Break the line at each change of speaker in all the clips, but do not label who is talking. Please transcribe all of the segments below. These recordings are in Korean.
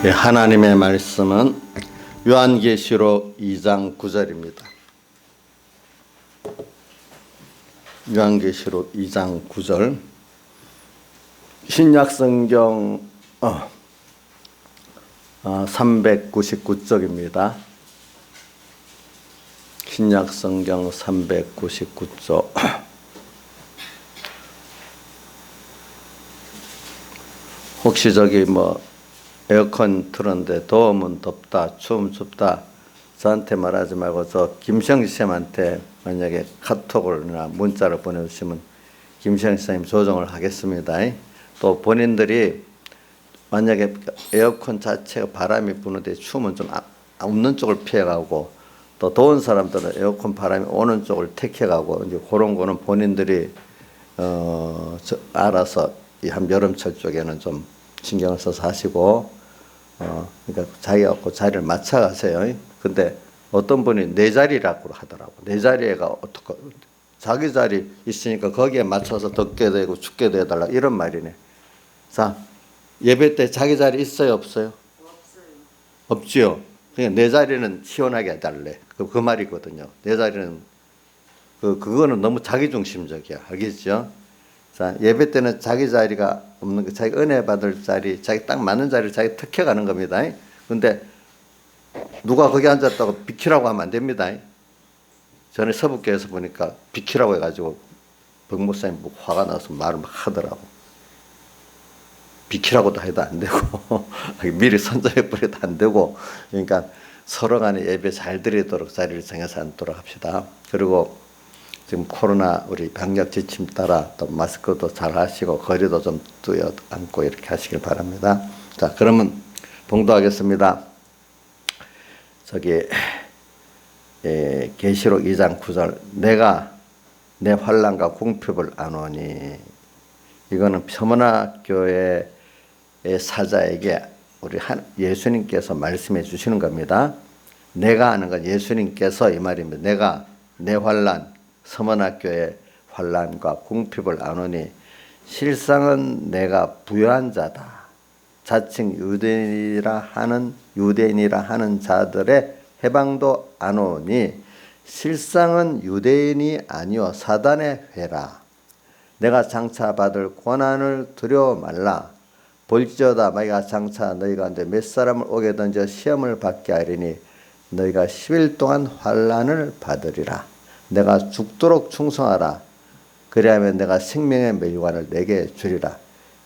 예, 하나님의 말씀은 요한계시록 2장 9절입니다. 요한계시록 2장 9절. 신약성경 399쪽입니다. 신약성경 399쪽. 혹시 저기 에어컨 틀었는데 더우면 덥다, 추우면 춥다, 저한테 말하지 말고 저 김성희 쌤한테 만약에 카톡이나 문자를 보내주시면 김성희 쌤이 조정을 하겠습니다. 또 본인들이 만약에 에어컨 자체가 바람이 부는데 추우면 좀 없는 쪽을 피해가고, 또 더운 사람들은 에어컨 바람이 오는 쪽을 택해가고, 이제 그런 거는 본인들이 알아서 한 여름철 쪽에는 좀 신경을 써서 하시고, 그러니까 자기가 그 자리를 맞춰가세요. 근데 어떤 분이 내 자리라고 하더라고. 내 자리가 어떻게, 자기 자리 있으니까 거기에 맞춰서 덥게 되고 춥게 되달라 이런 말이네. 자, 예배 때 자기 자리 있어요, 없어요? 없어요. 없지요. 그러니까 내 자리는 시원하게 해달래. 그 말이거든요. 내 자리는 그거는 너무 자기중심적이야. 알겠죠? 자, 예배 때는 자기 자리가 없는 거, 자기 은혜 받을 자리, 자기 딱 맞는 자리를 자기 택해가는 겁니다. 근데 누가 거기 앉았다고 비키라고 하면 안 됩니다. 전에 서북교에서 보니까 비키라고 해가지고 박목사님 화가 나서 말을 막 하더라고. 비키라고도 해도 안 되고 미리 선정해버려도 안 되고, 그러니까 서로 간에 예배 잘 드리도록 자리를 정해서 앉도록 합시다. 그리고 지금 코로나 우리 방역 지침 따라 또 마스크도 잘 하시고 거리도 좀 뚜여 앉고 이렇게 하시길 바랍니다. 자, 그러면 봉독하겠습니다. 저기 계시록 2장 9절. 내가 내 환난과 궁핍을 안오니, 이거는 서문화 교회의 사자에게 우리 예수님께서 말씀해 주시는 겁니다. 내가 하는 건 예수님께서 이 말입니다. 내가 내 환난, 서문학교의 환난과 궁핍을 안오니 실상은 내가 부요한 자다. 자칭 유대인이라 하는 자들의 해방도 안오니 실상은 유대인이 아니요 사단의 회라. 내가 장차 받을 고난을 두려워 말라. 볼지어다 내가 장차 너희 가운데 몇 사람을 오게 던져 시험을 받게 하리니 너희가 10일 동안 환난을 받으리라. 내가 죽도록 충성하라. 그리하면 내가 생명의 멸관을 내게 주리라.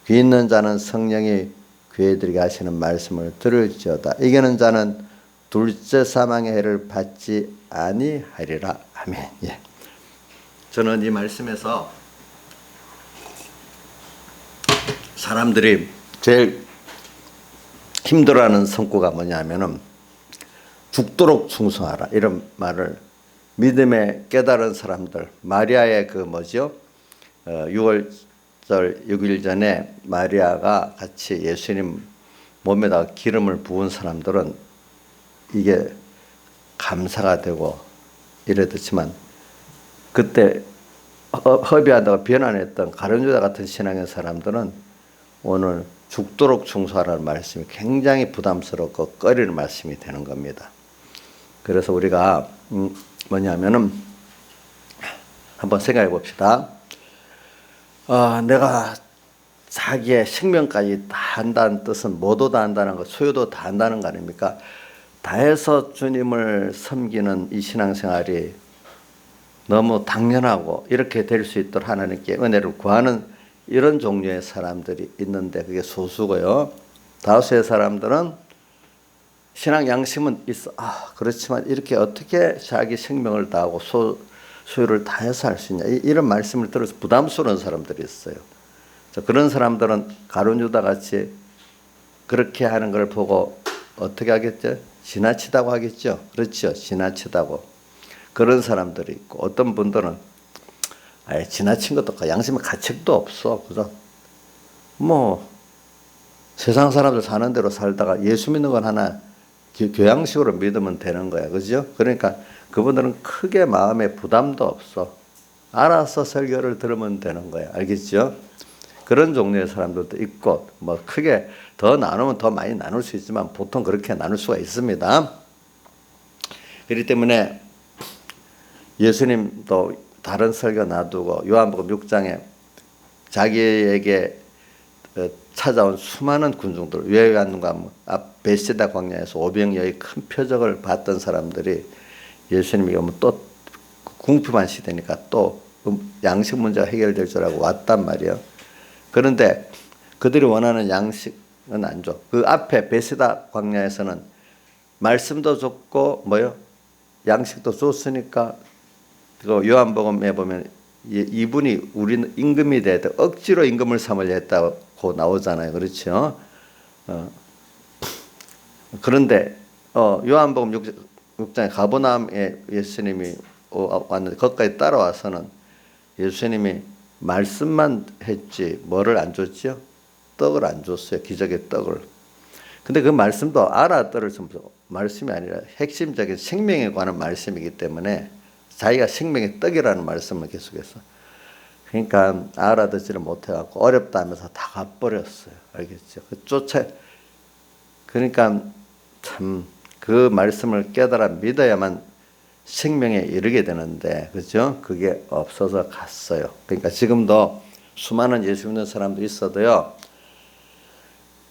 귀 있는 자는 성령이 귀에 들게 하시는 말씀을 들을지어다. 이기는 자는 둘째 사망의 해를 받지 아니하리라. 아멘. 예. 저는 이 말씀에서 사람들이 제일 힘들어하는 성구가 뭐냐면은 죽도록 충성하라 이런 말을, 믿음에 깨달은 사람들, 마리아의 6월절 6일 전에 마리아가 같이 예수님 몸에다가 기름을 부은 사람들은 이게 감사가 되고 이랬지만, 그때 허비하다가 변환했던 가룟유다 같은 신앙의 사람들은 오늘 죽도록 충성하라는 말씀이 굉장히 부담스럽고 꺼리는 말씀이 되는 겁니다. 그래서 우리가 뭐냐면은 한번 생각해 봅시다. 내가 자기의 생명까지 다 한다는 뜻은 뭐도 다 한다는 거, 소유도 다 한다는 거 아닙니까? 다 해서 주님을 섬기는 이 신앙생활이 너무 당연하고 이렇게 될 수 있도록 하나님께 은혜를 구하는 이런 종류의 사람들이 있는데 그게 소수고요. 다수의 사람들은 신앙 양심은 있어. 그렇지만 이렇게 어떻게 자기 생명을 다하고 소유를 다해서 할 수 있냐. 이런 말씀을 들어서 부담스러운 사람들이 있어요. 그런 사람들은 가룟유다 같이 그렇게 하는 걸 보고 어떻게 하겠죠? 지나치다고 하겠죠. 그렇죠. 지나치다고. 그런 사람들이 있고, 어떤 분들은 아예 지나친 것도 없고 양심의 가책도 없어. 그죠? 세상 사람들 사는 대로 살다가 예수 믿는 건 하나 교양식으로 믿으면 되는 거야. 그죠? 그러니까 그분들은 크게 마음에 부담도 없어. 알아서 설교를 들으면 되는 거야. 알겠죠? 그런 종류의 사람들도 있고, 뭐 크게 더 나누면 더 많이 나눌 수 있지만 보통 그렇게 나눌 수가 있습니다. 그렇기 때문에 예수님도 다른 설교 놔두고 요한복음 6장에 자기에게 찾아온 수많은 군중들, 외관과 베시다 광야에서 500여의 큰 표적을 봤던 사람들이 예수님이 오면 또 궁핍한 시대니까 또 양식 문제가 해결될 줄 알고 왔단 말이에요. 그런데 그들이 원하는 양식은 안 줘. 그 앞에 베시다 광야에서는 말씀도 줬고 뭐요? 양식도 줬으니까 그 요한복음에 보면 이분이 우리 임금이 되다 억지로 임금을 삼으려 했다고 나오잖아요. 그렇죠? 그런데 요한복음 6장에 가버나움에 예수님이 왔는데 거기까지 따라와서는 예수님이 말씀만 했지 뭐를 안 줬죠? 떡을 안 줬어요. 기적의 떡을. 근데 그 말씀도 알아들을 말씀이 아니라 핵심적인 생명에 관한 말씀이기 때문에 자기가 생명의 떡이라는 말씀을 계속해서 그러니까 알아듣지를 못해갖고 어렵다 하면서 다 가버렸어요. 알겠죠? 그러니까 참 그 말씀을 깨달아 믿어야만 생명에 이르게 되는데, 그죠? 그게 없어서 갔어요. 그러니까 지금도 수많은 예수 믿는 사람도 있어도요,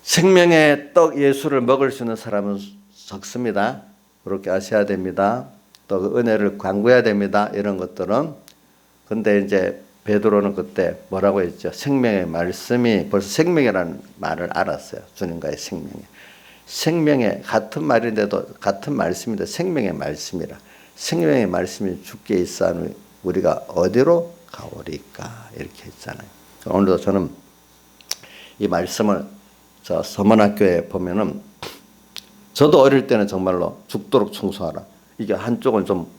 생명의 떡 예수를 먹을 수 있는 사람은 적습니다. 그렇게 아셔야 됩니다. 또 그 은혜를 간구해야 됩니다. 이런 것들은. 근데 이제 베드로는 그때 뭐라고 했죠? 생명의 말씀이 벌써 생명이라는 말을 알았어요. 주님과의 생명이. 생명의 같은 말인데도 같은 말씀인데 생명의 말씀이라. 생명의 말씀이 주께 있사오니 우리가 어디로 가오리까? 이렇게 했잖아요. 오늘도 저는 이 말씀을 저 서문학교에 보면은 저도 어릴 때는 정말로 죽도록 충성하라. 이게 한쪽은 좀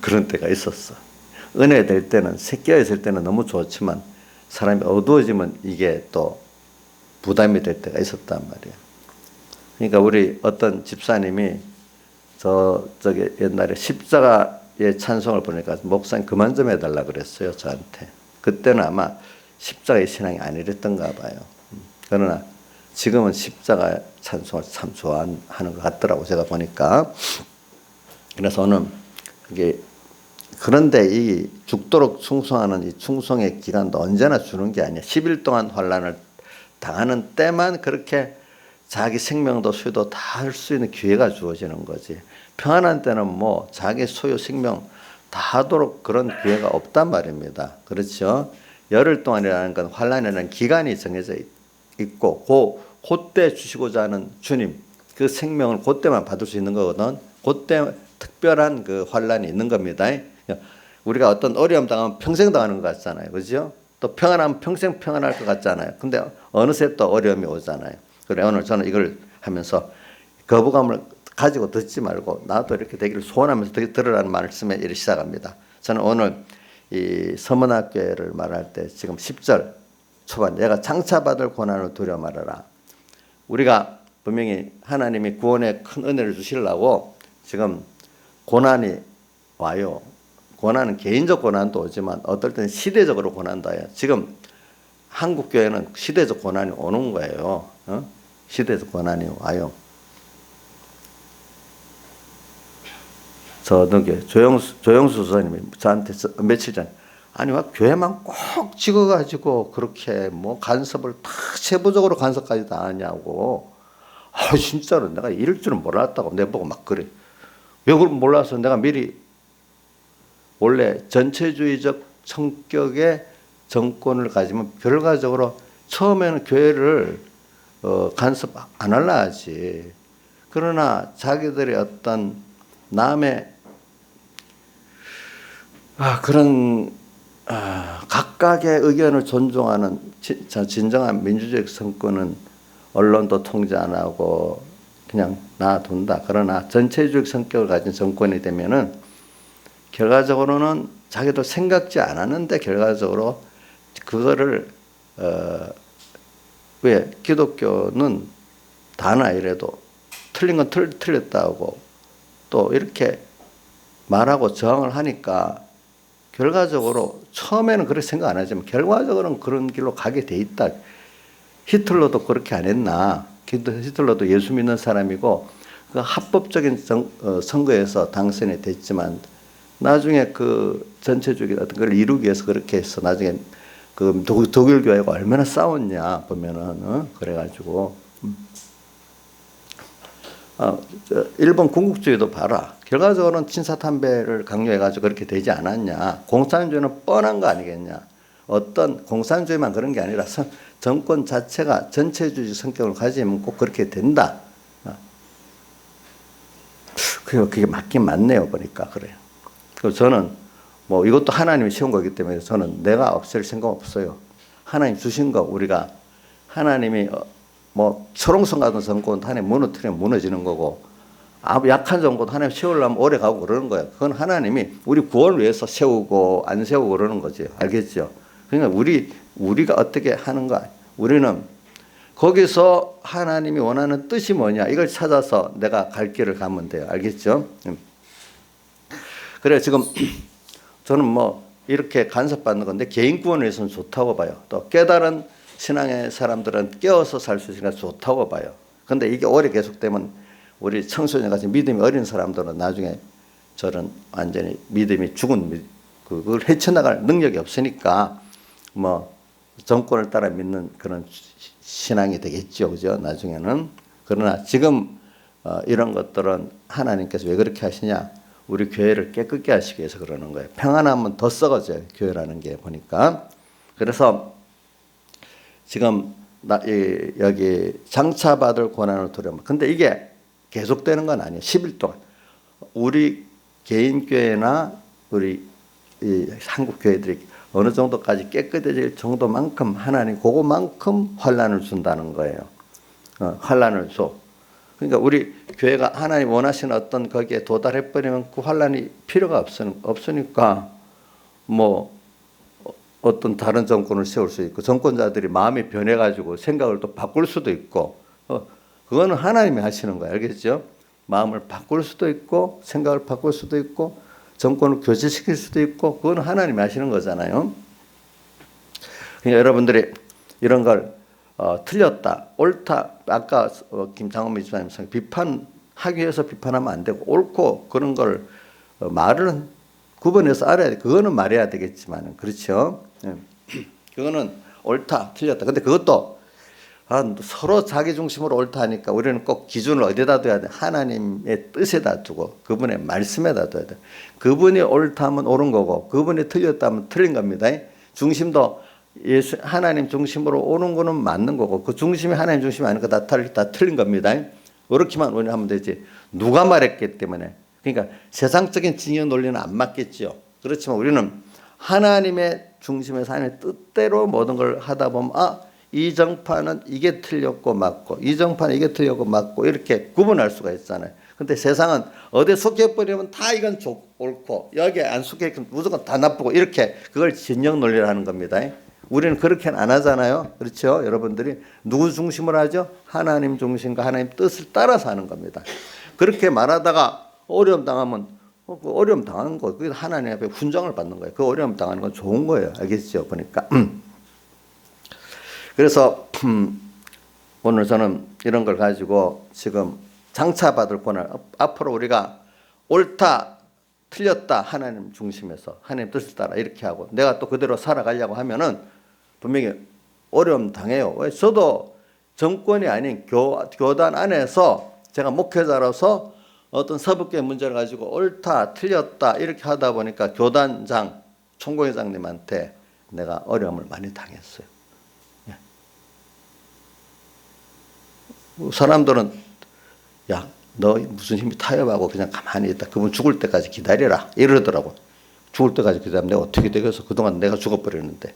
그런 때가 있었어. 은혜 될 때는 깨어 있을 때는 너무 좋지만 사람이 어두워지면 이게 또 부담이 될 때가 있었단 말이에요. 그러니까 우리 어떤 집사님이 저기 옛날에 십자가의 찬송을 보니까 목사님 그만 좀 해달라 그랬어요, 저한테. 그때는 아마 십자가의 신앙이 아니랬던가 봐요. 그러나 지금은 십자가 찬송을 참 좋아하는 것 같더라고, 제가 보니까. 그래서 오늘 이게 그런데 이 죽도록 충성하는 이 충성의 기간도 언제나 주는 게 아니야. 10일 동안 환난을 당하는 때만 그렇게 자기 생명도 수요도 다 할 수 있는 기회가 주어지는 거지. 평안한 때는 뭐 자기 소유 생명 다 하도록 그런 기회가 없단 말입니다. 그렇죠? 열흘 동안이라는 건 환난이라는 기간이 정해져 있고 그때 주시고자 하는 주님 그 생명을 그때만 받을 수 있는 거거든. 그때 특별한 그 환난이 있는 겁니다. 우리가 어떤 어려움 당하면 평생 당하는 것 같잖아요. 그죠? 또 평안하면 평생 평안할 것 같잖아요. 근데 어느새 또 어려움이 오잖아요. 그래 오늘 저는 이걸 하면서 거부감을 가지고 듣지 말고 나도 이렇게 되기를 소원하면서 들으라는 말씀에 이렇게 시작합니다. 저는 오늘 이 서문학교를 말할 때 지금 10절 초반 내가 장차받을 고난을 두려워 말아라. 우리가 분명히 하나님이 구원의 큰 은혜를 주시려고 지금 고난이 와요. 고난은 개인적 고난도 오지만 어떨 때는 시대적으로 고난도 와요. 지금 한국 교회는 시대적 고난이 오는 거예요. 시대적 고난이 와요. 조영수 선생님이 저한테 며칠 전에 아니 왜 교회만 꼭 찍어가지고 그렇게 뭐 간섭을 다 세부적으로 간섭까지 다 하냐고. 진짜로 내가 이럴 줄은 몰랐다고 내보고 막 그래. 왜 그걸 몰라서 내가 미리 원래 전체주의적 성격의 정권을 가지면 결과적으로 처음에는 교회를 간섭 안 하려 하지. 그러나 자기들의 어떤 남의 그런 각각의 의견을 존중하는 진정한 민주적 성권은 언론도 통제 안 하고 그냥 놔둔다. 그러나 전체주의 성격을 가진 정권이 되면은 결과적으로는 자기도 생각지 않았는데 결과적으로 그거를 왜 기독교는 다나 이래도 틀린 건 틀렸다고 또 이렇게 말하고 저항을 하니까 결과적으로 처음에는 그렇게 생각 안 하지만 결과적으로는 그런 길로 가게 돼 있다. 히틀러도 그렇게 안 했나? 히틀러도 예수 믿는 사람이고 그 합법적인 선거에서 당선이 됐지만 나중에 그 전체주의 같은 걸 이루기 위해서 그렇게 해서 나중에 그 독일 교회가 얼마나 싸웠냐 보면은 그래가지고 일본 군국주의도 봐라. 결과적으로는 친사탐배를 강요해가지고 그렇게 되지 않았냐. 공산주의는 뻔한 거 아니겠냐. 어떤 공산주의만 그런 게 아니라 정권 자체가 전체주의 성격을 가지면 꼭 그렇게 된다. 그게 맞긴 맞네요. 보니까 그래요. 그래서 저는 뭐 이것도 하나님이 세운 거기 때문에 저는 내가 없앨 생각 없어요. 하나님 주신 거 우리가 하나님이 뭐 초롱성 같은 정권 하나님 무너뜨리면 무너지는 거고 아무 약한 정권 하나님 세우려면 오래 가고 그러는 거예요. 그건 하나님이 우리 구원을 위해서 세우고 안 세우고 그러는 거지. 알겠죠? 그러니까 우리가 어떻게 하는 거 우리는 거기서 하나님이 원하는 뜻이 뭐냐 이걸 찾아서 내가 갈 길을 가면 돼요. 알겠죠? 그래 지금 저는 뭐 이렇게 간섭받는 건데 개인 구원을 위해서는 좋다고 봐요. 또 깨달은 신앙의 사람들은 깨어서 살 수 있으니까 좋다고 봐요. 근데 이게 오래 계속되면 우리 청소년같이 믿음이 어린 사람들은 나중에 저런 완전히 믿음이 죽은 그걸 헤쳐나갈 능력이 없으니까 뭐 정권을 따라 믿는 그런 신앙이 되겠죠. 그죠? 나중에는. 그러나 지금 이런 것들은 하나님께서 왜 그렇게 하시냐? 우리 교회를 깨끗게 하시기 위해서 그러는 거예요. 평안하면 더 썩어져요. 교회라는 게 보니까. 그래서 지금 여기 장차받을 고난을 두려움. 근데 이게 계속되는 건 아니에요. 10일 동안. 우리 개인 교회나 우리 한국 교회들이 어느 정도까지 깨끗해질 정도만큼 하나님 그거만큼 환난을 준다는 거예요. 환난을 줘. 그러니까 우리 교회가 하나님 원하시는 어떤 거기에 도달해 버리면 그 환난이 필요가 없으니까 뭐 어떤 다른 정권을 세울 수 있고 정권자들이 마음이 변해가지고 생각을 또 바꿀 수도 있고 그거는 하나님이 하시는 거예요. 알겠죠? 마음을 바꿀 수도 있고 생각을 바꿀 수도 있고 정권을 교체시킬 수도 있고 그건 하나님이 하시는 거잖아요. 그러니까 여러분들이 이런 걸 틀렸다, 옳다. 아까 김장훈 미주사님 비판하기 위해서 비판하면 안 되고 옳고 그런 걸 말은 구분해서 알아야 돼. 그거는 말해야 되겠지만 그렇죠. 그거는 옳다, 틀렸다. 근데 그것도 서로 자기 중심으로 옳다 하니까 우리는 꼭 기준을 어디다 둬야 돼? 하나님의 뜻에다 두고 그분의 말씀에다 둬야 돼. 그분이 옳다 하면 옳은 거고 그분이 틀렸다 하면 틀린 겁니다. 중심도 하나님 중심으로 오는 거는 맞는 거고 그 중심이 하나님 중심이 아닌 거 다 틀린 겁니다. 그렇게만 우리는 하면 되지. 누가 말했기 때문에. 그러니까 세상적인 진영 논리는 안 맞겠죠. 그렇지만 우리는 하나님의 중심에서 하나님의 뜻대로 모든 걸 하다 보면 이 정파는 이게 틀렸고 맞고 이 정파는 이게 틀렸고 맞고 이렇게 구분할 수가 있잖아요. 근데 세상은 어디에 속해버리면 다 이건 옳고 여기에 안 속해있으면 무조건 다 나쁘고 이렇게 그걸 진영 논리라는 겁니다. 우리는 그렇게는 안 하잖아요. 그렇죠? 여러분들이 누구 중심으로 하죠? 하나님 중심과 하나님 뜻을 따라서 하는 겁니다. 그렇게 말하다가 어려움 당하면 그 어려움 당하는 거 그게 하나님 앞에 훈장을 받는 거예요. 그 어려움 당하는 건 좋은 거예요. 알겠죠? 보니까. 그래서 오늘 저는 이런 걸 가지고 지금 장차받을 고난 앞으로 우리가 옳다 틀렸다 하나님 중심에서 하나님 뜻을 따라 이렇게 하고 내가 또 그대로 살아가려고 하면은 분명히 어려움 당해요. 저도 정권이 아닌 교단 안에서 제가 목회자로서 어떤 서북교회 문제를 가지고 옳다 틀렸다 이렇게 하다 보니까 교단장 총공회장님한테 내가 어려움을 많이 당했어요. 사람들은 야, 너 무슨 힘이 타협하고 그냥 가만히 있다. 그분 죽을 때까지 기다려라. 이러더라고. 죽을 때까지 기다리면 내가 어떻게 되겠어. 그동안 내가 죽어버렸는데.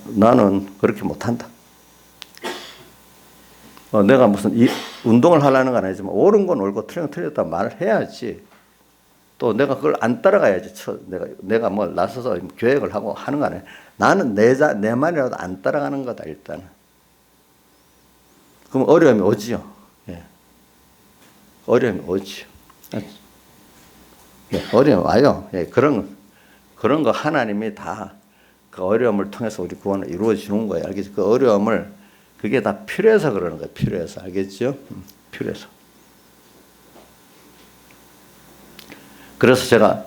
나는 그렇게 못한다. 내가 무슨 운동을 하려는 건 아니지만 옳은 건 옳고 틀린 건 틀렸다 말을 해야지. 또 내가 그걸 안 따라가야지. 내가 뭐 나서서 계획을 하고 하는 거 아니야. 나는 내 말이라도 안 따라가는 거다 일단은. 그럼 어려움이 오지요. 예. 어려움이 오죠. 네, 어려움이 와요. 예, 그런 거 하나님이 다 그 어려움을 통해서 우리 구원을 이루어 주는 거예요. 알겠죠? 그 어려움을 그게 다 필요해서 그러는 거예요. 필요해서. 알겠죠? 필요해서. 그래서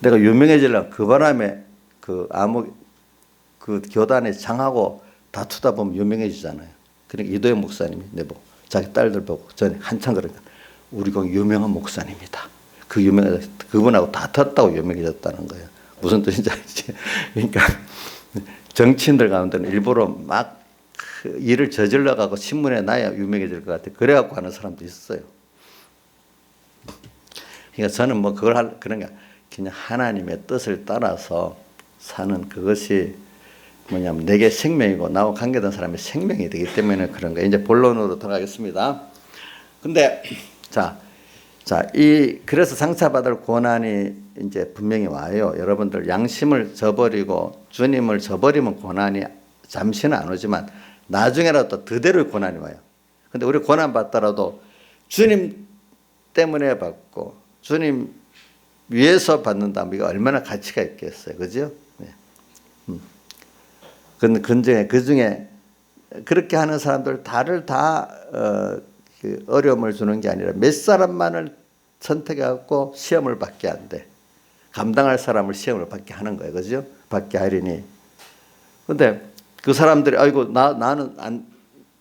내가 유명해지려면 그 바람에 그 교단의 장하고 다투다 보면 유명해지잖아요. 그러니까 이도현 목사님이 내보고 자기 딸들 보고 전에 한참 그러니까 우리 공 유명한 목사님이다. 그분하고 다퉜다고 유명해졌다는 거예요. 무슨 뜻인지 알지? 그러니까 정치인들 가운데는 일부러 막 그 일을 저질러 가고 신문에 나야 유명해질 것 같아. 그래갖고 하는 사람도 있어요. 그러니까 저는 뭐 그런 게 그냥 하나님의 뜻을 따라서 사는 그것이 뭐냐면 내게 생명이고 나와 관계된 사람의 생명이 되기 때문에 그런 거예요. 이제 본론으로 들어가겠습니다. 근데 그래서 상처받을 고난이 이제 분명히 와요. 여러분들 양심을 저버리고 주님을 저버리면 고난이 잠시는 안 오지만 나중에라도 그대로 고난이 와요. 근데 우리 고난 받더라도 주님 때문에 받고 주님 위해서 받는다면 이거 얼마나 가치가 있겠어요. 그죠? 네. 그 중에 그렇게 하는 사람들 다를 그 어려움을 주는 게 아니라 몇 사람만을 선택해갖고 시험을 받게 한대. 감당할 사람을 시험을 받게 하는 거예요. 그죠? 받게 하리니. 근데 그 사람들이 아이고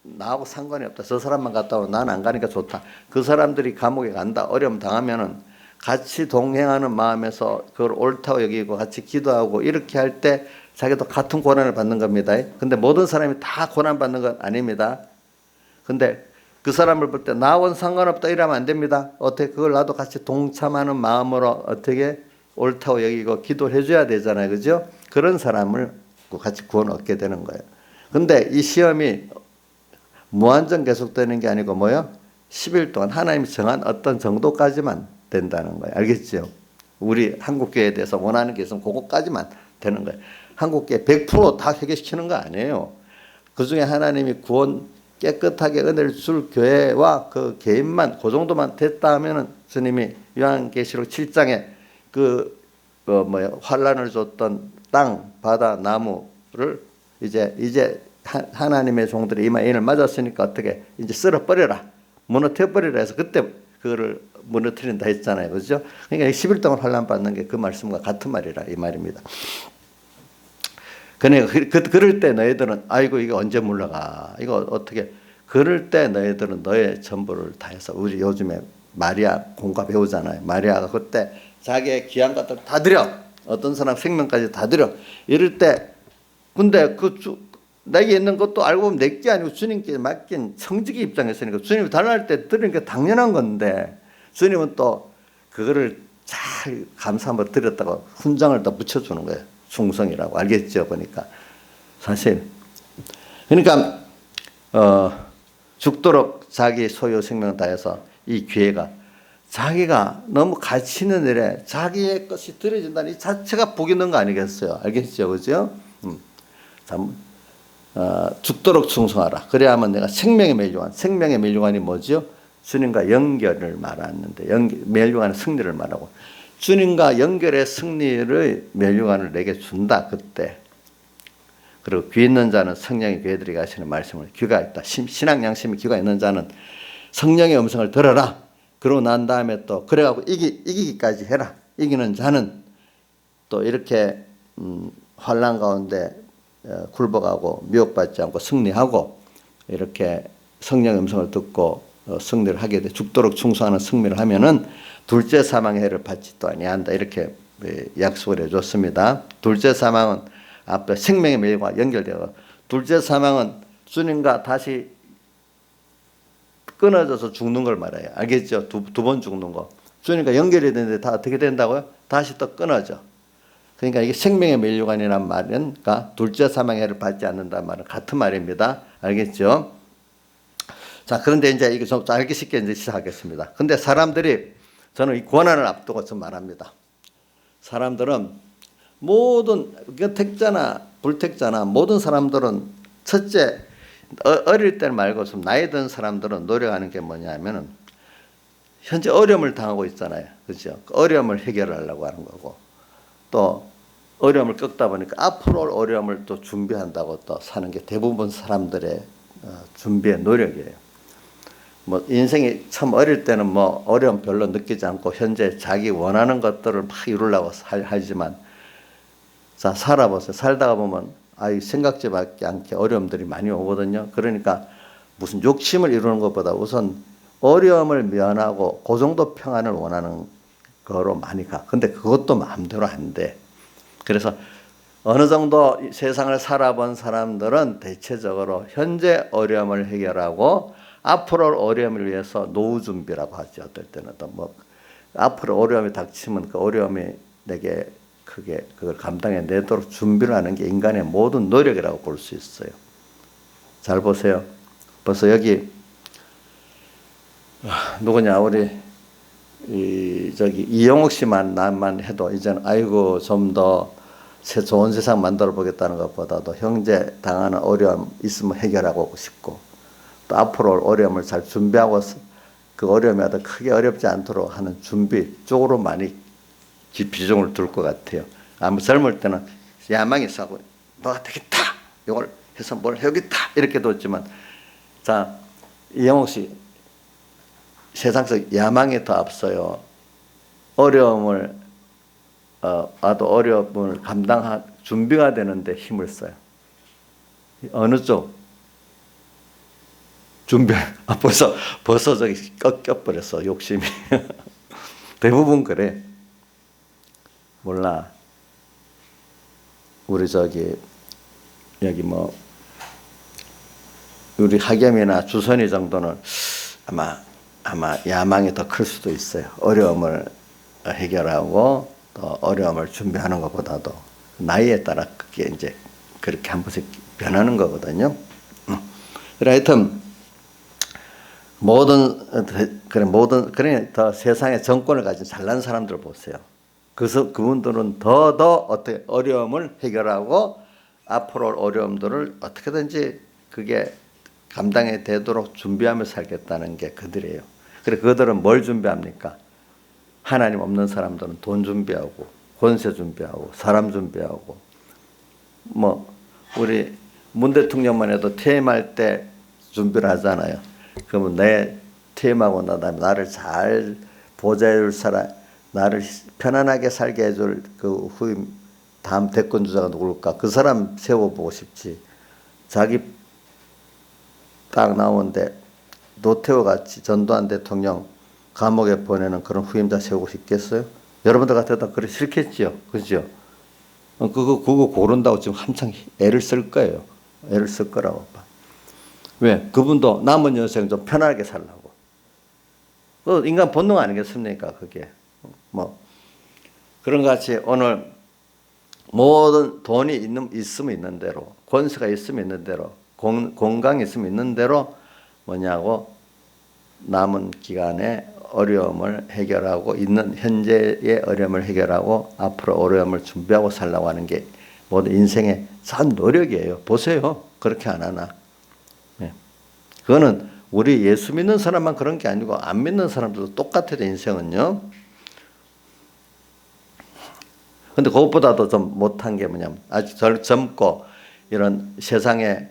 나하고 상관이 없다. 저 사람만 갔다 오면 나는 안 가니까 좋다. 그 사람들이 감옥에 간다. 어려움 당하면은 같이 동행하는 마음에서 그걸 옳다고 여기고 같이 기도하고 이렇게 할 때 자기도 같은 고난을 받는 겁니다. 근데 모든 사람이 다 고난 받는 건 아닙니다. 근데 그 사람을 볼 때 나하고는 상관없다 이러면 안 됩니다. 어떻게 그걸 나도 같이 동참하는 마음으로 어떻게 옳다고 여기고 기도를 해줘야 되잖아요. 그죠? 그런 사람을 같이 구원 얻게 되는 거예요. 근데 이 시험이 무한정 계속되는 게 아니고 뭐요? 10일 동안 하나님이 정한 어떤 정도까지만 된다는 거예요. 알겠죠? 우리 한국교회에 대해서 원하는 게 있으면 그거까지만 되는 거예요. 한국교회 100% 해결시키는 거 아니에요. 그중에 하나님이 구원 깨끗하게 은혜를 줄 교회와 그 개인만 그 정도만 됐다 하면은 주님이 요한계시록 7장에 환란을 줬던 땅, 바다, 나무를 이제 하나님의 종들이 이마인을 맞았으니까 어떻게 이제 쓸어버려라, 무너뜨려버리라 해서 그때 그거를 무너뜨린다 했잖아요. 그죠? 그러니까 10일 동안 환란 받는 게 그 말씀과 같은 말이라 이 말입니다. 그러니까 그럴 때 너희들은 아이고 이게 언제 물러가, 이거 어떻게, 그럴 때 너희들은 너의 전부를 다해서, 우리 요즘에 마리아 공과 배우잖아요. 마리아가 그때 자기의 귀한 것들 다 드려, 어떤 사람 생명까지 다 드려, 이럴 때 근데 내게 있는 것도 알고 보면 내게 아니고 주님께 맡긴 성직의 입장에서니까 주님이 달라할 때 드리는 게 당연한 건데 주님은 또 그거를 잘 감사함으로 드렸다고 훈장을 더 붙여주는 거예요. 충성이라고. 알겠죠? 보니까 사실 그러니까 죽도록 자기 소유 생명 다해서 이 기회가 자기가 너무 가치 있는 일에 자기의 것이 드려진다는 이 자체가 복이 있는 거 아니겠어요? 알겠죠? 그죠? 죽도록 충성하라. 그래야만 내가 생명의 멸류관. 생명의 멸류관이 뭐죠? 주님과 연결을 말하는데 멸류관의 승리를 말하고, 주님과 연결의 승리를 멸류관을 내게 준다. 그때. 그리고 귀 있는 자는 성령의 귀에 들이게 하시는 말씀을, 귀가 있다. 신앙 양심이 귀가 있는 자는 성령의 음성을 들어라. 그러고 난 다음에 또 그래갖고 이기기까지 해라. 이기는 자는 또 이렇게 환난 가운데 굴복하고 미혹받지 않고 승리하고 이렇게 성령의 음성을 듣고 승리를 하게 돼. 죽도록 충성하는 승리를 하면은 둘째 사망의 해를 받지 또 아니한다. 이렇게 약속을 해줬습니다. 둘째 사망은 앞에 생명의 멸과 연결되어, 둘째 사망은 주님과 다시 끊어져서 죽는 걸 말해요. 알겠죠? 두 번 죽는 거. 주님과 연결이 되는데 다 어떻게 된다고요? 다시 또 끊어져. 그러니까 이게 생명의 멸류관이란 말은, 그러니까 둘째 사망의 해를 받지 않는다는 말은 같은 말입니다. 알겠죠? 자, 그런데 이제 이거 좀 알기 쉽게 이제 시작하겠습니다. 근데 사람들이, 저는 이 고난을 앞두고 좀 말합니다. 사람들은 모든 택자나 불택자나 모든 사람들은 첫째, 어릴 때 말고 좀 나이 든 사람들은 노력하는 게 뭐냐면은 현재 어려움을 당하고 있잖아요. 그죠? 어려움을 해결하려고 하는 거고, 또 어려움을 겪다 보니까 앞으로 올 어려움을 또 준비한다고 또 사는 게 대부분 사람들의 준비의 노력이에요. 뭐 인생이 참 어릴 때는 뭐 어려움 별로 느끼지 않고 현재 자기 원하는 것들을 막 이루려고 하지만, 자, 살아보세요. 살다가 보면 생각지밖에 않게 어려움들이 많이 오거든요. 그러니까 무슨 욕심을 이루는 것보다 우선 어려움을 면하고 그 정도 평안을 원하는 거로 많이 가. 근데 그것도 마음대로 안 돼. 그래서 어느 정도 세상을 살아본 사람들은 대체적으로 현재 어려움을 해결하고 앞으로 어려움을 위해서 노후 준비라고 하죠. 어떨 때는 또 뭐 앞으로 어려움이 닥치면 그 어려움이 내게 크게 그걸 감당해 내도록 준비를 하는 게 인간의 모든 노력이라고 볼 수 있어요. 잘 보세요. 벌써 여기 누구냐, 우리 이영옥 씨만 나만 해도 이제는 아이고 좀 더 좋은 세상 만들어 보겠다는 것보다도 형제 당하는 어려움 있으면 해결하고 싶고, 또 앞으로 올 어려움을 잘 준비하고 그 어려움이 아주 크게 어렵지 않도록 하는 준비 쪽으로 많이 비중을 둘 것 같아요. 아무 젊을 때는 야망이 있어, 너가 되겠다, 이걸 해서 뭘 해야겠다 이렇게 뒀지만, 자, 이영옥 씨, 세상에서 야망이 더 앞서요. 어려움을 아도 어려움을 감당할 준비가 되는데 힘을 써요. 어느 쪽? 준비. 벌써 저기 꺾여버렸어, 욕심이. 대부분 그래. 몰라. 우리 여기 뭐 우리 학염이나 주선이 정도는 아마 야망이 더 클 수도 있어요. 어려움을 해결하고 또 어려움을 준비하는 것보다도 나이에 따라 그게 이제 그렇게 한 번씩 변하는 거거든요. 그래, 하여튼 그래 더 세상의 정권을 가진 잘난 사람들 보세요. 그래서 그분들은 더 어떻게 어려움을 해결하고 앞으로 올 어려움들을 어떻게든지 그게 감당이 되도록 준비하며 살겠다는 게 그들이에요. 그래, 그들은 뭘 준비합니까? 하나님 없는 사람들은 돈 준비하고 권세 준비하고 사람 준비하고, 뭐 우리 문 대통령만 해도 퇴임할 때 준비를 하잖아요. 그러면 내 퇴임하고 나를 잘 보좌해줄 사람, 나를 편안하게 살게 해줄 그 후임 다음 대권 주자가 누굴까? 그 사람 세워보고 싶지. 자기 딱 나오는데 노태우 같이 전두환 대통령 감옥에 보내는 그런 후임자 세우고 싶겠어요? 여러분들 같아도 그래 싫겠지요, 그죠? 그거 고른다고 지금 한창 애를 쓸 거예요. 애를 쓸 거라고 봐. 왜? 그분도 남은 여생 좀 편하게 살라고. 그 인간 본능 아니겠습니까, 그게? 뭐 그런 것 같이 오늘 모든 돈이 있으면 있는 대로, 권세가 있으면 있는 대로, 건강이 있으면 있는 대로 뭐냐고 남은 기간에 어려움을 해결하고 있는 현재의 어려움을 해결하고 앞으로 어려움을 준비하고 살라고 하는 게 모든 인생의 전 노력이에요. 보세요. 그렇게 안 하나? 네. 그거는 우리 예수 믿는 사람만 그런 게 아니고 안 믿는 사람들도 똑같아요, 인생은요. 근데 그것보다도 좀 못한 게 뭐냐면 아직 젊고 이런 세상의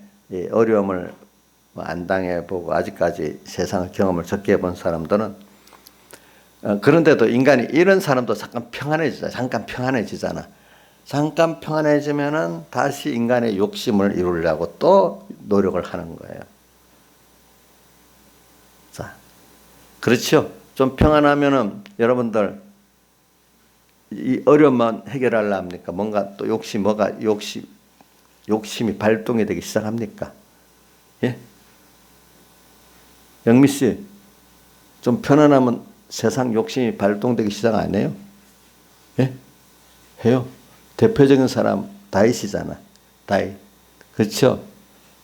어려움을 안 당해보고 아직까지 세상의 경험을 적게 해본 사람들은 그런데도 인간이 이런 사람도 잠깐 평안해지잖아. 잠깐 평안해지면은 다시 인간의 욕심을 이루려고 또 노력을 하는 거예요. 자, 그렇죠. 좀 평안하면은 여러분들 이 어려움만 해결하려 합니까? 뭔가 또 욕심이 발동이 되기 시작합니까? 예? 영미 씨, 좀 편안하면 세상 욕심이 발동되기 시작 안 해요? 예? 해요. 대표적인 사람 다윗이잖아. 다윗. 그렇죠?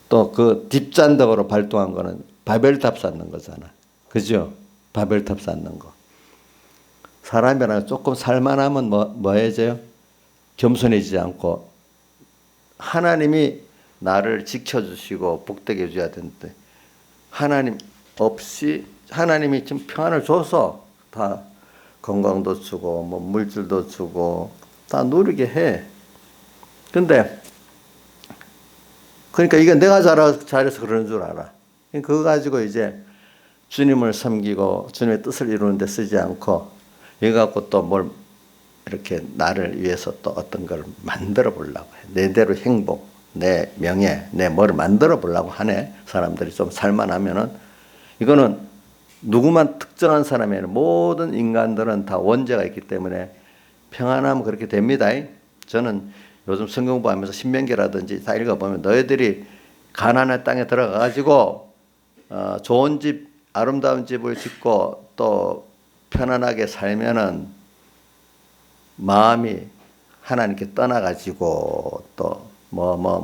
또 그 뒷잔덕으로 발동한 거는 바벨탑 쌓는 거잖아. 그죠? 바벨탑 쌓는 거. 사람이랑 조금 살만하면 뭐 해져요? 겸손해지지 않고 하나님이 나를 지켜주시고 복되게 해줘야 되는데 하나님 없이 하나님이 지금 평안을 줘서 다 건강도 주고 뭐 물질도 주고 다 누리게 해. 근데 그러니까 이게 내가 잘해서 그러는 줄 알아. 그거 가지고 이제 주님을 섬기고 주님의 뜻을 이루는 데 쓰지 않고 이거 갖고 또 뭘 이렇게 나를 위해서 또 어떤 걸 만들어 보려고 해. 내대로 행복, 내 명예, 내 뭐를 만들어 보려고 하네. 사람들이 좀 살만하면은 이거는 누구만 특정한 사람이 아니라 모든 인간들은 다 원죄가 있기 때문에 평안하면 그렇게 됩니다. 저는 요즘 성경 공부하면서 신명기라든지 다 읽어보면 너희들이 가나안의 땅에 들어가가지고 좋은 집, 아름다운 집을 짓고 또 편안하게 살면은 마음이 하나님께 떠나가지고 또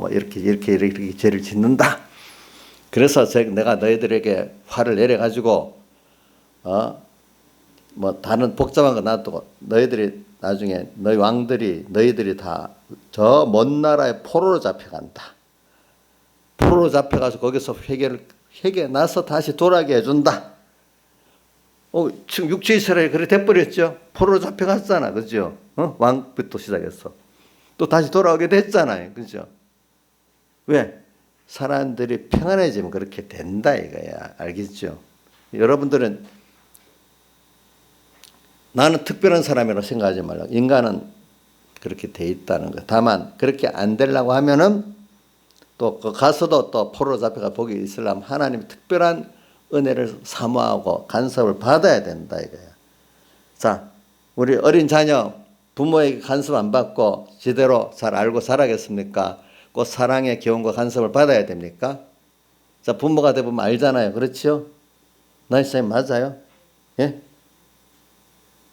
이렇게 죄를 짓는다. 그래서 내가 너희들에게 화를 내려가지고 뭐 다른 복잡한 거 놔두고 너희들이 나중에 너희 왕들이 너희들이 다 저 먼 나라에 포로로 잡혀간다. 포로로 잡혀가서 거기서 회개 나서 다시 돌아오게 해준다. 지금 육체 이스라엘이 그래 돼버렸죠. 포로로 잡혀갔잖아, 그죠? 왕부터 시작해서 또 다시 돌아오게 됐잖아요, 그죠? 왜? 사람들이 평안해지면 그렇게 된다 이거야, 알겠죠? 여러분들은 나는 특별한 사람이라고 생각하지 말라고. 인간은 그렇게 돼 있다는 거. 다만 그렇게 안 되려고 하면은 또 가서도 또 포로로 잡혀가 거기 있으려면 하나님 특별한 은혜를 사모하고 간섭을 받아야 된다 이거야. 자, 우리 어린 자녀 부모에게 간섭 안 받고 제대로 잘 알고 자라겠습니까? 꼭 사랑의 교훈과 간섭을 받아야 됩니까? 자, 부모가 되보면 알잖아요. 그렇죠? 나이스님 맞아요? 예?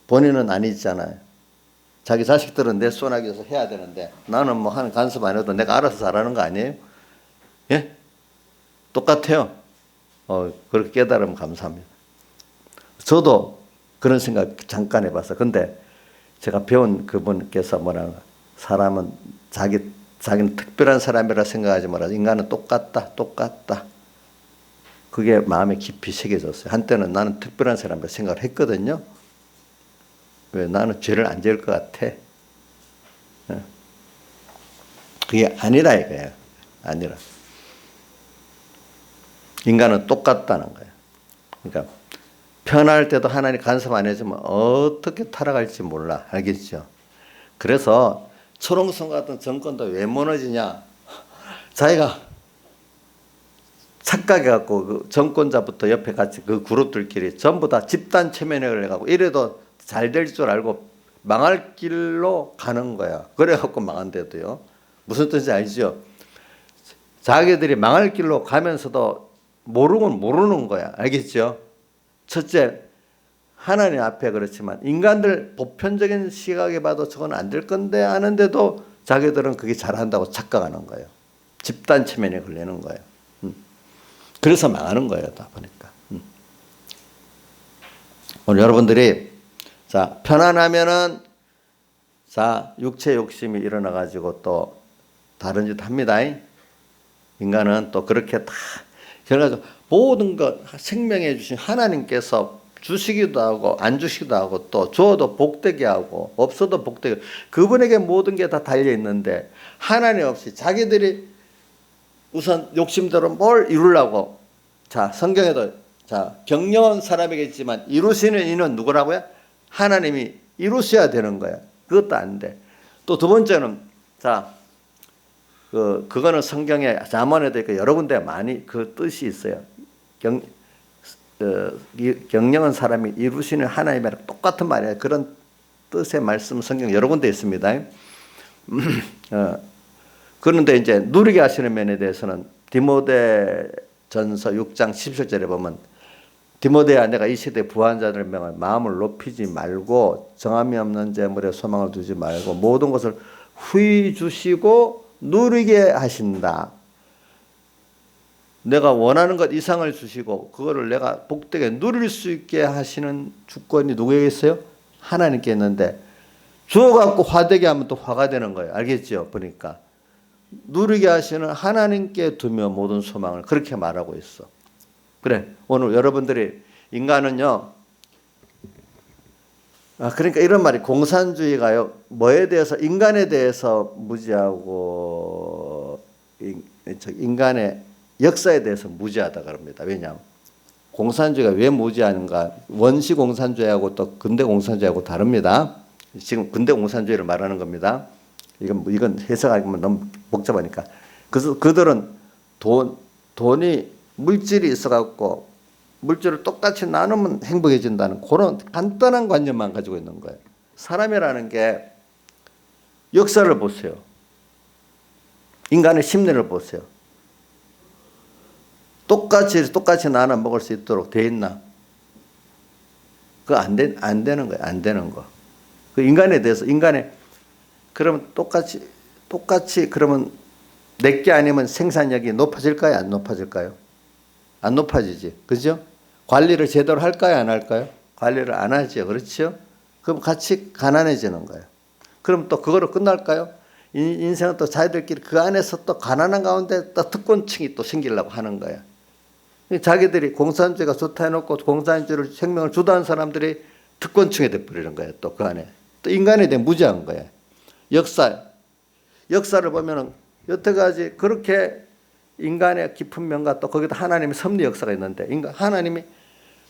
본인은 아니잖아요. 자기 자식들은 내 손아귀 위해서 해야 되는데 나는 뭐 하는 간섭 안 해도 내가 알아서 잘하는 거 아니에요? 예? 똑같아요. 그렇게 깨달으면 감사합니다. 저도 그런 생각 잠깐 해봤어요. 근데 제가 배운 그분께서 뭐라고 사람은 자기는 특별한 사람이라 생각하지 말아요. 인간은 똑같다. 그게 마음에 깊이 새겨졌어요. 한때는 나는 특별한 사람이라 생각을 했거든요. 왜? 나는 죄를 안 지을 것 같아. 그게 아니라 이거예요. 아니라. 인간은 똑같다는 거예요. 그러니까 편할 때도 하나님 간섭 안 해주면 어떻게 타락할지 몰라. 알겠죠? 그래서 초롱성 같은 정권도 왜 무너지냐. 자기가 착각해갖고 그 정권자부터 옆에 같이 그 그룹들끼리 전부 다 집단 체면을 해가고 이래도 잘 될 줄 알고 망할 길로 가는 거야. 그래갖고 망한데도요. 무슨 뜻인지 알죠? 자기들이 망할 길로 가면서도 모르면 모르는 거야. 알겠죠? 첫째, 하나님 앞에 그렇지만 인간들 보편적인 시각에 봐도 저건 안 될 건데 아는데도 자기들은 그게 잘한다고 착각하는 거예요. 집단 체면에 걸리는 거예요. 그래서 망하는 거예요. 다 보니까. 오늘 여러분들이 자 편안하면은 자 육체 욕심이 일어나 가지고 또 다른 짓 합니다. 인간은 또 그렇게 다 그래가지고 모든 것 생명해 주신 하나님께서 주시기도 하고 안 주시기도 하고 또 줘도 복되게 하고 없어도 복되게 그분에게 모든 게 다 달려 있는데 하나님 없이 자기들이 우선 욕심대로 뭘 이루려고 자 성경에도 자 경영한 사람이겠지만 이루시는 이는 누구라고요? 하나님이 이루셔야 되는 거야. 그것도 안 돼. 또 두 번째는 자 그거는 성경에 잠언에도 있고 여러 군데 많이 그 뜻이 있어요. 경영한 사람이 이루시는 하나님이랑 똑같은 말이에요. 그런 뜻의 말씀 성경 여러 군데 있습니다. 그런데 이제 누리게 하시는 면에 대해서는 디모데전서 6장 17절에 보면 디모데야 내가 이 시대 부한 자들의 명을 마음을 높이지 말고 정함이 없는 재물에 소망을 두지 말고 모든 것을 후히 주시고 누리게 하신다. 내가 원하는 것 이상을 주시고 그거를 내가 복되게 누릴 수 있게 하시는 주권이 누구에게 있어요? 하나님께 있는데 주어갖고 화되게 하면 또 화가 되는 거예요. 알겠죠? 보니까 누리게 하시는 하나님께 두며 모든 소망을 그렇게 말하고 있어. 그래, 오늘 여러분들이 인간은요, 그러니까 이런 말이 공산주의가요, 뭐에 대해서, 인간에 대해서 무지하고 인간의 역사에 대해서 무지하다 그럽니다. 왜냐하면 공산주의가 왜 무지하는가? 원시 공산주의하고 또 근대 공산주의하고 다릅니다. 지금 근대 공산주의를 말하는 겁니다. 이건 해석하기면 너무 복잡하니까. 그래서 그들은 돈이 물질이 있어갖고 물질을 똑같이 나누면 행복해진다는 그런 간단한 관념만 가지고 있는 거예요. 사람이라는 게 역사를 보세요. 인간의 심리를 보세요. 똑같이 나눠 먹을 수 있도록 돼 있나? 그거 안 되는 거예요. 안 되는 거. 그 인간에 대해서 그러면 똑같이 그러면 내게 아니면 생산력이 높아질까요? 안 높아질까요? 안 높아지지. 그죠? 관리를 제대로 할까요? 안 할까요? 관리를 안 하죠. 그렇죠? 그럼 같이 가난해지는 거예요. 그럼 또 그거로 끝날까요? 인생은 또 자기들끼리 그 안에서 또 가난한 가운데 또 특권층이 또 생기려고 하는 거야. 자기들이 공산주의가 좋다 해놓고 공산주의를 생명을 주도한 사람들이 특권층이 돼버리는 거예요. 또 그 안에. 또 인간에 대해 무지한 거예요. 역사를 보면은 여태까지 그렇게 인간의 깊은 면과 또 거기다 하나님의 섭리 역사가 있는데 하나님이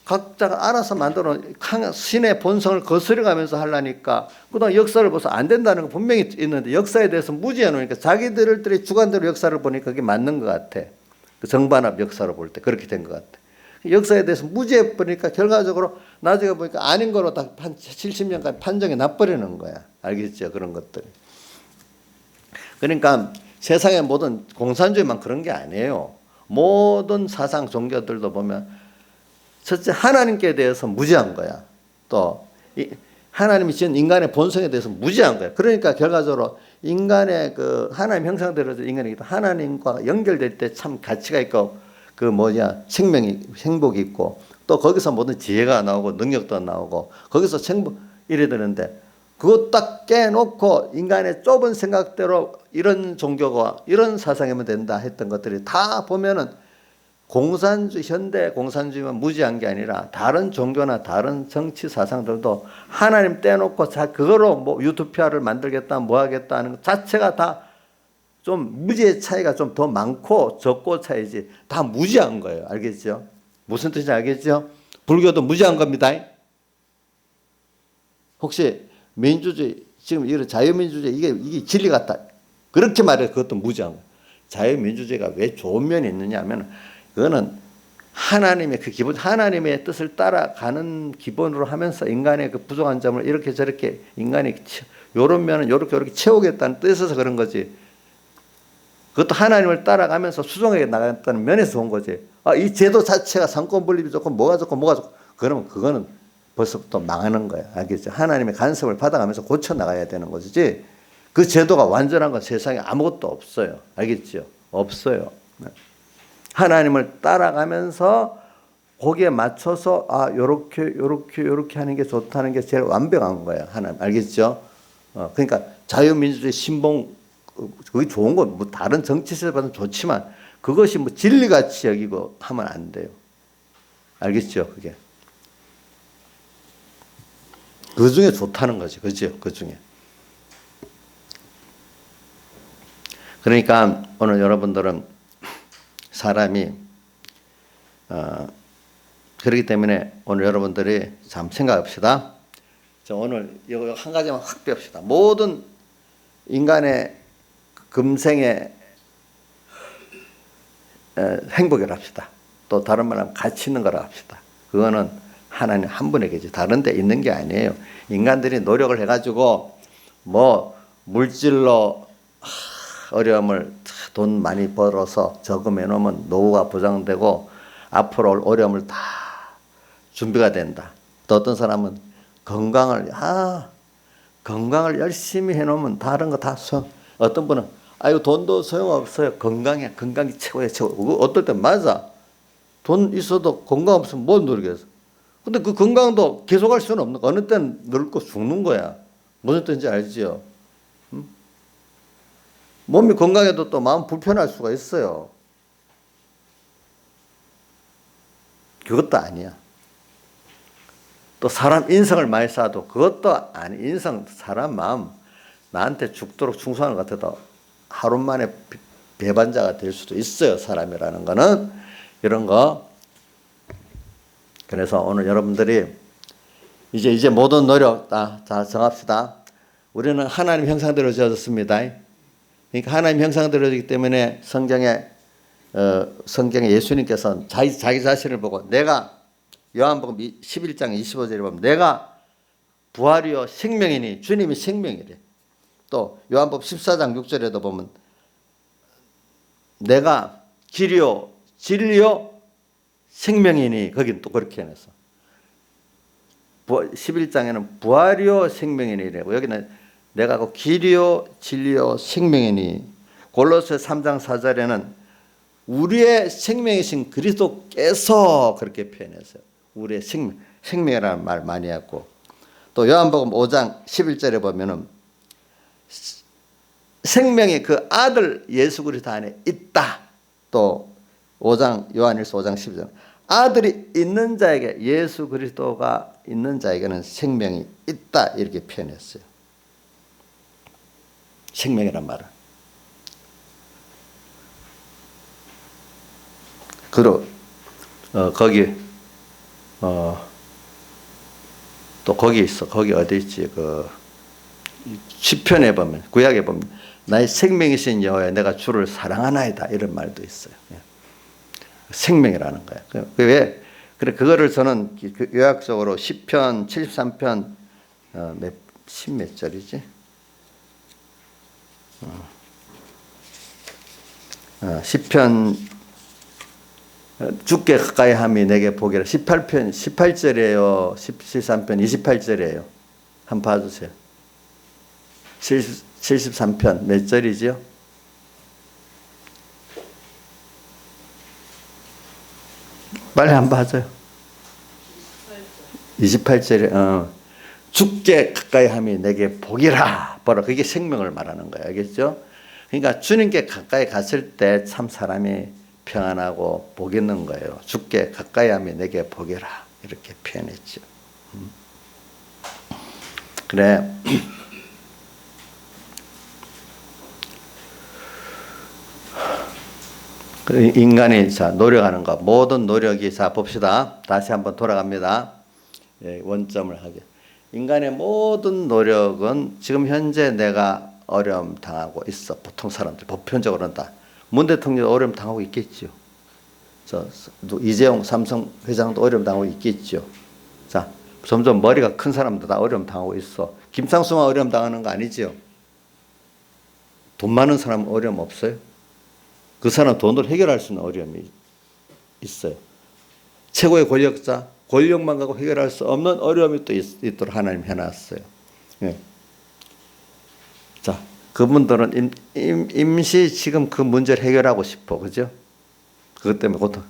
각자가 알아서 만들어 놓은 신의 본성을 거스려가면서 하려니까 그동안 역사를 봐서 안 된다는 거 분명히 있는데 역사에 대해서 무지해 놓으니까 자기들의 주관대로 역사를 보니까 그게 맞는 것 같아. 그 정반합 역사를 볼 때 그렇게 된 것 같아. 역사에 대해서 무지해 버리니까 결과적으로 나중에 보니까 아닌 거로 다 70년간 판정이 나버리는 거야. 알겠죠? 그런 것들. 그러니까 세상의 모든 공산주의만 그런 게 아니에요. 모든 사상 종교들도 보면 첫째 하나님께 대해서 무지한 거야. 또 하나님이 지은 인간의 본성에 대해서 무지한 거야. 그러니까 결과적으로 인간의 그 하나님 형상대로 인간이 하나님과 연결될 때 참 가치가 있고 생명이 행복이 있고 또 거기서 모든 지혜가 나오고 능력도 나오고 거기서 이래 되는데 그거 딱 깨놓고 인간의 좁은 생각대로 이런 종교가 이런 사상이면 된다 했던 것들이 다 보면은 현대 공산주의만 무지한 게 아니라 다른 종교나 다른 정치 사상들도 하나님 떼놓고 그거로 뭐 유토피아를 만들겠다 뭐 하겠다 하는 것 자체가 다 좀 무지의 차이가 좀 더 많고 적고 차이지 다 무지한 거예요. 알겠죠? 무슨 뜻인지 알겠죠? 불교도 무지한 겁니다. 혹시 민주주의 지금 이런 자유민주주의 이게 진리 같다 그렇게 말해 그것도 무지한 거예요. 자유민주주의가 왜 좋은 면이 있느냐 하면 그거는 하나님의 그 기본 하나님의 뜻을 따라가는 기본으로 하면서 인간의 그 부족한 점을 이렇게 저렇게 인간이 요런 면은 요렇게 채우겠다는 뜻에서 그런 거지. 그것도 하나님을 따라가면서 수정해 나갔다는 면에서 좋은 거지. 이 제도 자체가 상권 분립이 좋고 뭐가 좋고 그러면 그거는 벌써부터 망하는 거야. 알겠죠? 하나님의 간섭을 받아가면서 고쳐 나가야 되는 것이지. 그 제도가 완전한 건 세상에 아무것도 없어요. 알겠죠? 없어요. 하나님을 따라가면서 거기에 맞춰서 요렇게 하는 게 좋다는 게 제일 완벽한 거예요. 하나님. 알겠죠? 그러니까 자유민주주의 신봉 그게 좋은 건 뭐 다른 정치세력보다는 좋지만 그것이 뭐 진리같이 여기고 하면 안 돼요. 알겠죠? 그게. 그 중에 좋다는 거지. 그죠? 그 중에. 그러니까 오늘 여러분들은 사람이 그렇기 때문에 오늘 여러분들이 참 생각합시다. 오늘 이거 한 가지만 확 배웁시다. 모든 인간의 금생의 행복이라 합시다. 또 다른 말로 하면 가치 있는 거라 합시다. 그거는 하나님 한 분에 계시 다른 데 있는 게 아니에요. 인간들이 노력을 해가지고 뭐 물질로 어려움을 돈 많이 벌어서 저금해 놓으면 노후가 보장되고 앞으로 올 어려움을 다 준비가 된다. 또 어떤 사람은 건강을 열심히 해 놓으면 다른 거 다 어떤 분은 돈도 소용없어요. 건강이 최고야 최고. 어떨 땐 맞아. 돈 있어도 건강 없으면 못 누리겠어. 근데 그 건강도 계속할 수는 없는 거. 어느 때는 늙고 죽는 거야. 무슨 뜻인지 알지요? 몸이 건강해도 또 마음 불편할 수가 있어요. 그것도 아니야. 또 사람 인성을 많이 쌓아도 그것도 아니. 인성, 사람 마음, 나한테 죽도록 충성하는 것 같아도 하루 만에 배반자가 될 수도 있어요. 사람이라는 거는. 이런 거. 그래서 오늘 여러분들이 이제 모든 노력 다 정합시다. 우리는 하나님 형상대로 지어졌습니다. 그러니까 하나님 형상대로 지기 때문에 성경에 예수님께서 자기 자신을 보고 내가 요한복음 11장 25절에 보면 내가 부활이요 생명이니 주님이 생명이래. 또 요한복음 14장 6절에도 보면 내가 길이요 진리요 생명이니 거긴 또 그렇게 해놨어. 11장에는 부활이요 생명이니 이래고 여기는 내가 그 길이요 진리요 생명이니. 골로새 3장 4절에는 우리의 생명이신 그리스도께서 그렇게 표현했어요. 우리의 생명이라는 말 많이 했고 또 요한복음 5장 11절에 보면은 생명이 그 아들 예수 그리스도 안에 있다. 또 5장 요한일서 5장 12절 아들이 있는 자에게 예수 그리스도가 있는 자에게는 생명이 있다 이렇게 표현했어요. 생명이란 말은. 그리고 거기 또 거기 있어. 거기 어디 있지? 그 시편에 보면 구약에 보면 나의 생명이신 여호와여 내가 주를 사랑하나이다 이런 말도 있어요. 생명이라는 거예요. 왜? 그래 그거를 저는 요약적으로 시편 73편 몇 절이지? 시편 주께 가까이 함이 내게 복이라 18편 18절이에요. 73편 28절이에요. 한번 봐주세요. 73편 몇 절이죠? 빨리 한번 봐줘요. 28절에 주께 가까이 함이 내게 복이라. 보라 그게 생명을 말하는 거예요. 알겠죠? 그러니까 주님께 가까이 갔을 때 참 사람이 평안하고 복 있는 거예요. 주께 가까이 함이 내게 복이라 이렇게 표현했죠. 그래. 인간이 노력하는 것 모든 노력이 봅시다. 다시 한번 돌아갑니다. 원점을 하게. 인간의 모든 노력은 지금 현재 내가 어려움 당하고 있어. 보통 사람들 보편적으로는 다. 문 대통령도 어려움 당하고 있겠죠. 이재용 삼성 회장도 어려움 당하고 있겠죠. 자, 점점 머리가 큰 사람도 다 어려움 당하고 있어. 김상수만 어려움 당하는 거 아니죠? 돈 많은 사람은 어려움 없어요? 그 사람 돈으로 해결할 수 있는 어려움이 있어요. 최고의 권력자, 권력만 갖고 해결할 수 없는 어려움이 또 있도록 하나님 해놨어요. 네. 자, 그분들은 임시 지금 그 문제를 해결하고 싶어. 그죠? 그것 때문에 고통.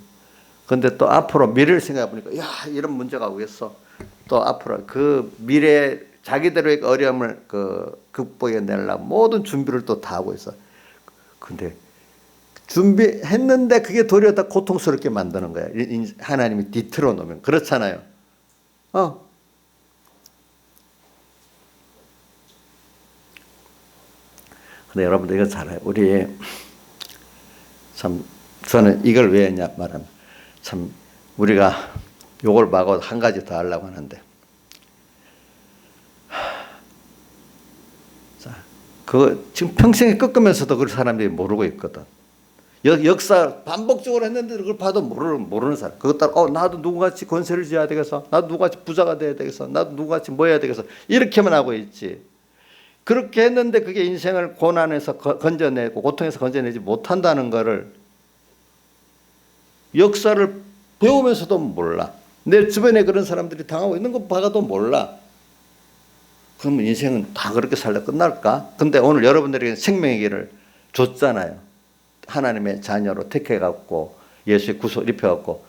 근데 또 앞으로 미래를 생각해 보니까, 야, 이런 문제가 오겠어. 또 앞으로 그 미래 자기들의 어려움을 극복해 내려고 모든 준비를 또 다 하고 있어. 근데 준비했는데 그게 도리어 다 고통스럽게 만드는 거야. 하나님이 뒤틀어 놓으면. 그렇잖아요. 근데 여러분들 이거 잘해요. 우리 참 저는 이걸 왜 했냐 말하면 참 우리가 요걸 말고 한 가지 더 하려고 하는데 자, 그거 지금 평생에 꺾으면서도 그 사람들이 모르고 있거든. 역사 반복적으로 했는데 그걸 봐도 모르는 사람. 그것 따라 나도 누구같이 권세를 쥐어야 되겠어. 나도 누구같이 부자가 돼야 되겠어. 나도 누구같이 뭐 해야 되겠어. 이렇게만 하고 있지. 그렇게 했는데 그게 인생을 고난에서 건져내고 고통에서 건져내지 못한다는 거를 역사를 배우면서도 몰라. 내 주변에 그런 사람들이 당하고 있는 거 봐도 몰라. 그러면 인생은 다 그렇게 살다 끝날까? 근데 오늘 여러분들에게 생명의 길을 줬잖아요. 하나님의 자녀로 택해갖고 예수의 구속 입혀갖고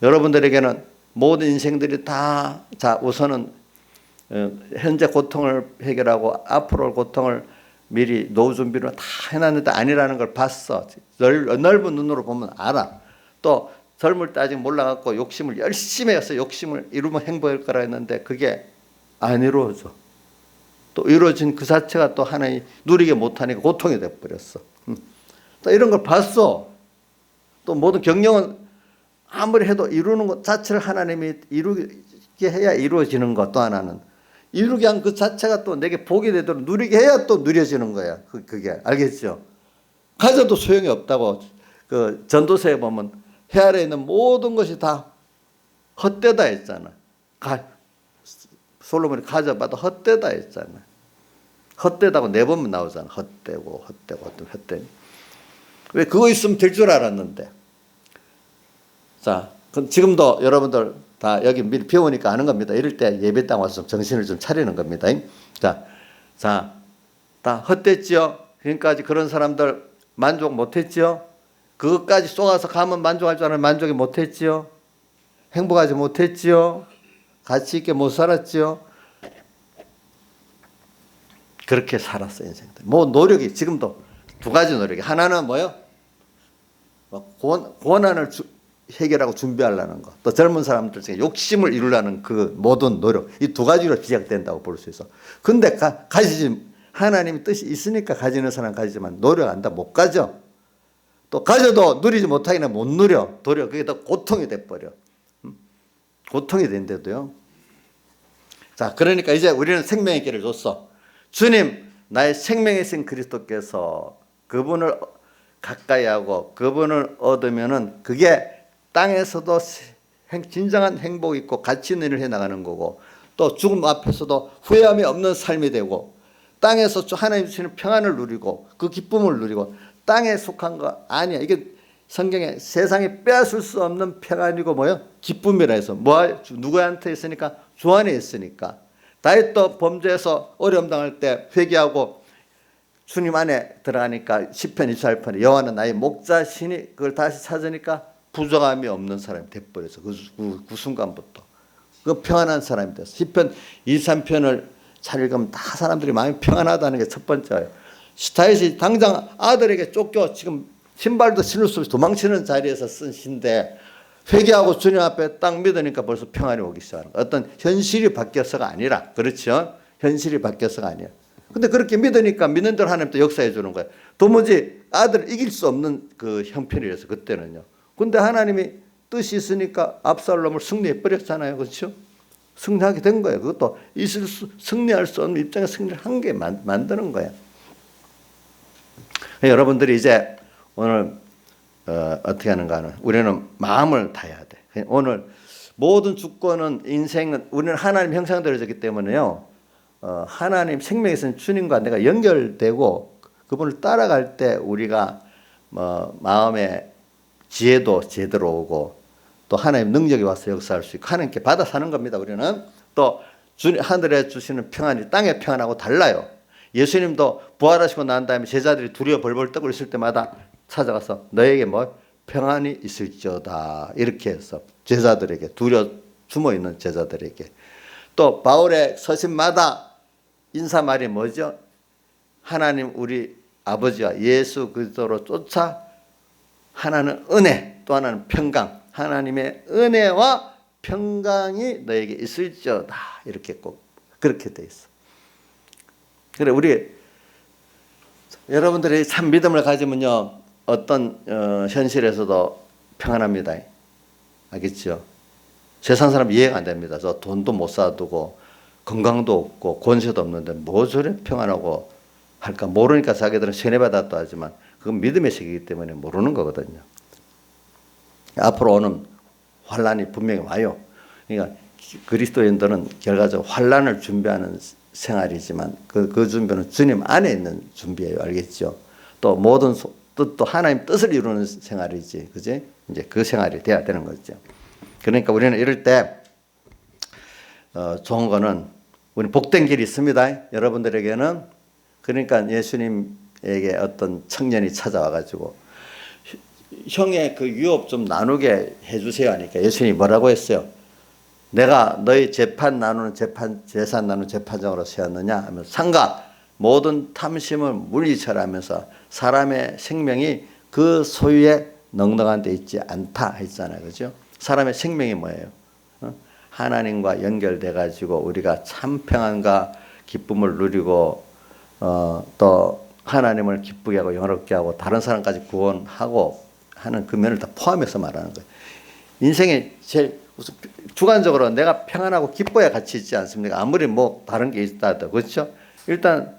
여러분들에게는 모든 인생들이 다 자 우선은 현재 고통을 해결하고 앞으로 올 고통을 미리 노후 준비를 다 해놨는데 아니라는 걸 봤어. 넓은 눈으로 보면 알아. 또 젊을 때 아직 몰라갖고 욕심을 열심히 해서 욕심을 이루면 행복할 거라 했는데 그게 안 이루어져. 또 이루어진 그 자체가 또 하나님 누리게 못하니까 고통이 돼버렸어. 또 이런 걸 봤어. 또 모든 경영은 아무리 해도 이루는 것 자체를 하나님이 이루게 해야 이루어지는 것. 또 하나는 이루게 한 그 자체가 또 내게 복이 되도록 누리게 해야 또 누려지는 거야. 그게 알겠죠? 가져도 소용이 없다고. 그 전도서에 보면 해 아래에 있는 모든 것이 다 헛되다 했잖아. 솔로몬이 가져봐도 헛되다 했잖아. 헛되다고 4번 나오잖아. 헛되고 헛되니. 왜 그거 있으면 될 줄 알았는데. 자, 그럼 지금도 여러분들 다 여기 미리 배우니까 아는 겁니다. 이럴 때 예배당 와서 좀 정신을 좀 차리는 겁니다. 자, 다 헛됐지요. 지금까지 그런 사람들 만족 못했지요. 그것까지 쏘아서 가면 만족할 줄 알았는데 만족이 못했지요. 행복하지 못했지요. 가치 있게 못 살았지요. 그렇게 살았어 인생들. 뭐 노력이 지금도 2가지 노력이. 하나는 뭐요? 고난을 해결하고 준비하려는 것. 또 젊은 사람들 중에 욕심을 이루려는 그 모든 노력. 이 2가지로 시작된다고 볼 수 있어. 근데 가지지 하나님의 뜻이 있으니까 가지는 사람 가지지만 노력 안 한다 못 가져. 또 가져도 누리지 못하기는 못 누려. 도리어 그게 더 고통이 돼버려. 고통이 된대도요. 자, 그러니까 이제 우리는 생명의 길을 줬어. 주님, 나의 생명이신 그리스도께서 그분을 가까이 하고 그분을 얻으면은 그게 땅에서도 진정한 행복이 있고 가치 있는 일을 해나가는 거고 또 죽음 앞에서도 후회함이 없는 삶이 되고 땅에서 하나님 주시는 평안을 누리고 그 기쁨을 누리고 땅에 속한 거 아니야. 이게 성경에 세상에 빼앗을 수 없는 평안이고 뭐요? 기쁨이라 해서 누구한테 있으니까? 주 안에 있으니까. 다윗도 범죄해서 어려움 당할 때 회개하고 주님 안에 들어가니까 시편 28편에 여호와는 나의 목자시니 그걸 다시 찾으니까 부족함이 없는 사람이 돼버려서 그 순간부터 그 평안한 사람이 됐어. 시편 23편을 잘 읽으면 다 사람들이 마음이 평안하다는 게 첫 번째예요. 다윗이 당장 아들에게 쫓겨 지금 신발도 신을 수 없이 도망치는 자리에서 쓴 시인데 회개하고 주님 앞에 딱 믿으니까 벌써 평안이 오기 시작하는 거야. 어떤 현실이 바뀌어서가 아니라. 그렇죠? 현실이 바뀌어서가 아니야. 근데 그렇게 믿으니까 믿는 대로 하나님 또 역사해 주는 거야. 도무지 아들을 이길 수 없는 그 형편이라서 그때는요. 근데 하나님이 뜻이 있으니까 압살롬을 승리해 버렸잖아요. 그렇죠? 승리하게 된 거예요. 그것도 승리할 수 없는 입장에 승리를 한 게 만드는 거야. 여러분들이 이제 오늘 어떻게 하는가 하는 우리는 마음을 다해야 돼. 오늘 모든 주권은 인생은 우리는 하나님 형상되어졌기 때문에요. 하나님 생명에서는 주님과 내가 연결되고 그분을 따라갈 때 우리가 마음의 지혜도 제대로 오고 또 하나님 능력이 와서 역사할 수 있고 하나님께 받아 사는 겁니다. 우리는 또 하늘에 주시는 평안이 땅의 평안하고 달라요. 예수님도 부활하시고 난 다음에 제자들이 두려워 벌벌 떨고 있을 때마다 찾아가서 너에게 평안이 있을지어다 이렇게 해서 제자들에게 두려워 숨어있는 제자들에게 또 바울의 서신마다 인사말이 뭐죠? 하나님 우리 아버지와 예수 그리스도로 쫓아 하나는 은혜 또 하나는 평강 하나님의 은혜와 평강이 너에게 있을지어다 이렇게 꼭 그렇게 돼 있어. 그래 우리 여러분들이 참 믿음을 가지면요 어떤 현실에서도 평안합니다. 알겠죠? 세상 사람 이해가 안 됩니다. 저 돈도 못 쌓아두고 건강도 없고 권세도 없는데 뭐 저래 평안하고 할까 모르니까 자기들은 세뇌받았다 하지만 그건 믿음의 세계이기 때문에 모르는 거거든요. 앞으로 오는 환란이 분명히 와요. 그러니까 그리스도인들은 결과적으로 환란을 준비하는 생활이지만 그 준비는 주님 안에 있는 준비예요. 알겠죠? 또 모든 뜻도 하나님 뜻을 이루는 생활이지. 그지? 이제 그 생활이 돼야 되는 거죠. 그러니까 우리는 이럴 때 좋은 거는 우리 복된 길이 있습니다. 여러분들에게는 그러니까 예수님에게 어떤 청년이 찾아와 가지고 형의 그 유업 좀 나누게 해주세요 하니까 예수님이 뭐라고 했어요? 내가 너희 재산 나누는 재판장으로 세웠느냐 하면 상가 모든 탐심을 물리쳐라면서 사람의 생명이 그 소유의 넉넉한 데 있지 않다 했잖아요. 그죠? 사람의 생명이 뭐예요? 하나님과 연결돼 가지고 우리가 참 평안과 기쁨을 누리고 또 하나님을 기쁘게 하고 영화롭게 하고 다른 사람까지 구원하고 하는 그 면을 다 포함해서 말하는 거예요. 인생의 제일 주관적으로 내가 평안하고 기뻐야 같이 있지 않습니까? 아무리 뭐 다른 게 있다 해도 그렇죠? 일단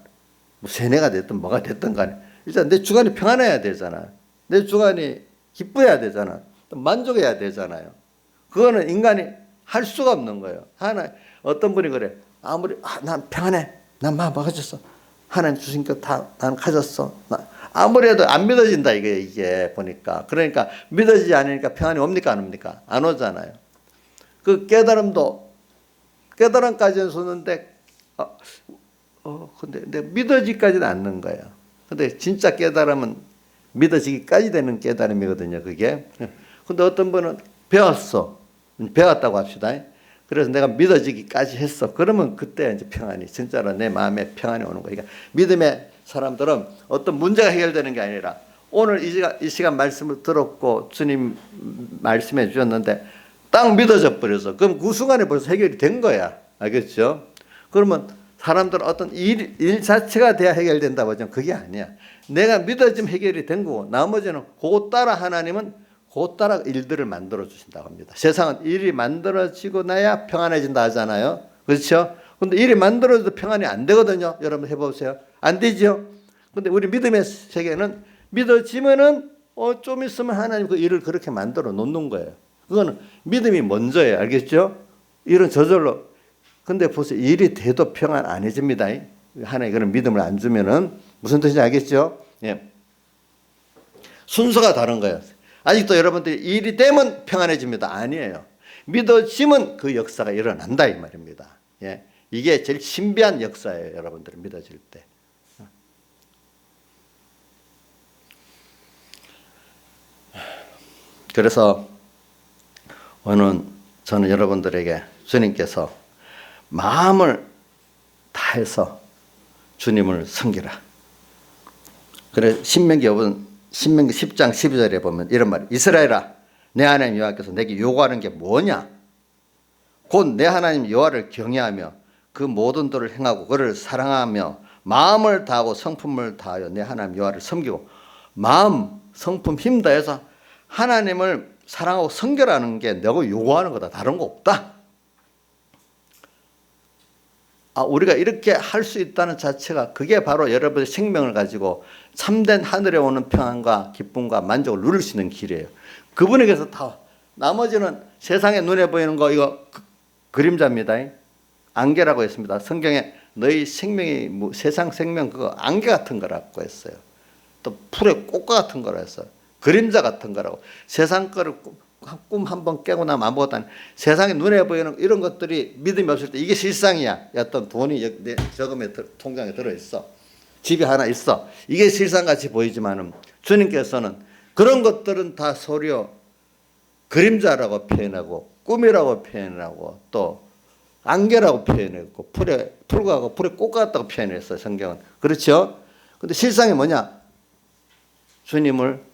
뭐 세뇌가 됐든 뭐가 됐든 간에 일단 내 주관이 평안해야 되잖아. 내 주관이 기뻐야 되잖아. 또 만족해야 되잖아요. 그거는 인간이 할 수가 없는 거예요. 어떤 분이 그래. 아무리 난 평안해. 난 마음 먹어졌어. 하나님 주신 것 다 나는 가졌어. 아무래도 안 믿어진다 이게 보니까. 그러니까 믿어지지 않으니까 평안이 옵니까 안 옵니까? 안 오잖아요. 그 깨달음까지는 쏘는데 근데 믿어지기까지는 않는 거예요. 근데 진짜 깨달음은 믿어지기까지 되는 깨달음이거든요. 그게. 근데 어떤 분은 배웠다고 합시다. 그래서 내가 믿어지기까지 했어. 그러면 그때 이제 평안이 진짜로 내 마음에 평안이 오는 거예요. 그러니까 믿음의 사람들은 어떤 문제가 해결되는 게 아니라 오늘 이 시간 말씀을 들었고 주님 말씀해 주셨는데 딱 믿어져 버려서 그럼 그 순간에 벌써 해결이 된 거야. 알겠죠? 그러면 사람들은 어떤 일 자체가 돼야 해결된다고 하지만 그게 아니야. 내가 믿어지면 해결이 된 거고 나머지는 그거 따라 하나님은 그 따라 일들을 만들어 주신다고 합니다. 세상은 일이 만들어지고 나야 평안해진다 하잖아요. 그렇죠? 근데 일이 만들어져도 평안이 안 되거든요. 여러분 해보세요. 안 되죠? 근데 우리 믿음의 세계는 믿어지면은 좀 있으면 하나님 그 일을 그렇게 만들어 놓는 거예요. 그거는 믿음이 먼저예요. 알겠죠? 일은 저절로. 근데 보세요. 일이 돼도 평안 안 해집니다. 하나님 그런 믿음을 안 주면은 무슨 뜻인지 알겠죠? 예. 순서가 다른 거예요. 아직도 여러분들이 일이 되면 평안해집니다. 아니에요. 믿어지면 그 역사가 일어난다 이 말입니다. 예. 이게 제일 신비한 역사예요. 여러분들이 믿어질 때. 그래서 오늘 저는 여러분들에게 주님께서 마음을 다해서 주님을 섬기라. 그래 신명기 10장 12절에 보면 이런 말. 이스라엘아 내 하나님 여호와께서 내게 요구하는 게 뭐냐? 곧 내 하나님 여호와를 경외하며 그 모든 도를 행하고 그를 사랑하며 마음을 다하고 성품을 다하여 내 하나님 여호와를 섬기고 마음, 성품, 힘 다해서 하나님을 사랑하고 섬겨라는 게 내가 요구하는 거다. 다른 거 없다. 우리가 이렇게 할 수 있다는 자체가 그게 바로 여러분의 생명을 가지고 참된 하늘에 오는 평안과 기쁨과 만족을 누릴 수 있는 길이에요. 그분에게서 다 나머지는 세상에 눈에 보이는 거 이거 그림자입니다. 안개라고 했습니다. 성경에 너희 생명이 세상 생명 그거 안개 같은 거라고 했어요. 또 풀의 꽃과 같은 거라 했어요. 그림자 같은 거라고. 세상 거를 꿈 한번 깨고 나면 아무것도 아니야. 세상에 눈에 보이는 이런 것들이 믿음이 없을 때 이게 실상이야. 어떤 돈이 내 저금에 통장에 들어있어. 집이 하나 있어. 이게 실상같이 보이지만은 주님께서는 그런 것들은 다 소리요 그림자라고 표현하고 꿈이라고 표현하고 또 안개라고 표현했고 풀과 풀의 꽃 같다고 표현했어요. 성경은. 그렇죠? 근데 실상이 뭐냐? 주님을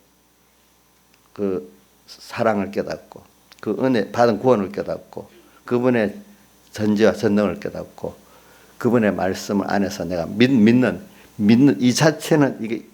그 사랑을 깨닫고 그 은혜 받은 구원을 깨닫고 그분의 전지와 전능을 깨닫고 그분의 말씀을 안에서 내가 믿는 이 자체는 이게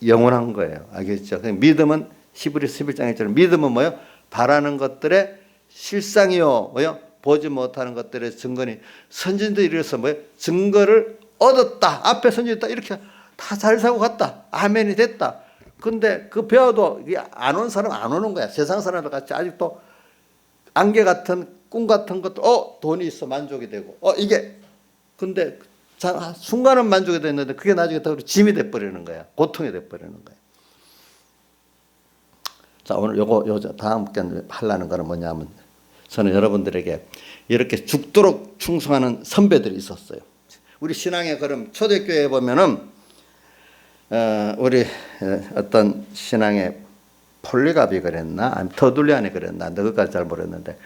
영원한 거예요. 알겠죠? 믿음은 히브리서 11장에처럼 믿음은 뭐요? 바라는 것들의 실상이요. 뭐요? 보지 못하는 것들의 증거니 선진들이 이래서 뭐요? 증거를 얻었다. 앞에 선진이 있다. 이렇게 다 잘 살고 갔다. 아멘이 됐다. 근데 그 배워도 안 온 사람 안 오는 거야. 세상 사람들 같이 아직도 안개 같은 꿈 같은 것도 돈이 있어 만족이 되고 이게 근데 순간은 만족이 됐는데 그게 나중에 더 짐이 돼버리는 거야. 고통이 돼버리는 거야. 자 오늘 요거 다음 게 하려는 거는 뭐냐면 저는 여러분들에게 이렇게 죽도록 충성하는 선배들이 있었어요. 우리 신앙의 그럼 초대교회에 보면은 우리 어떤 신앙의 폴리갑이 그랬나 아니면 터둘리안이 그랬나 그것까지 잘 모르겠는데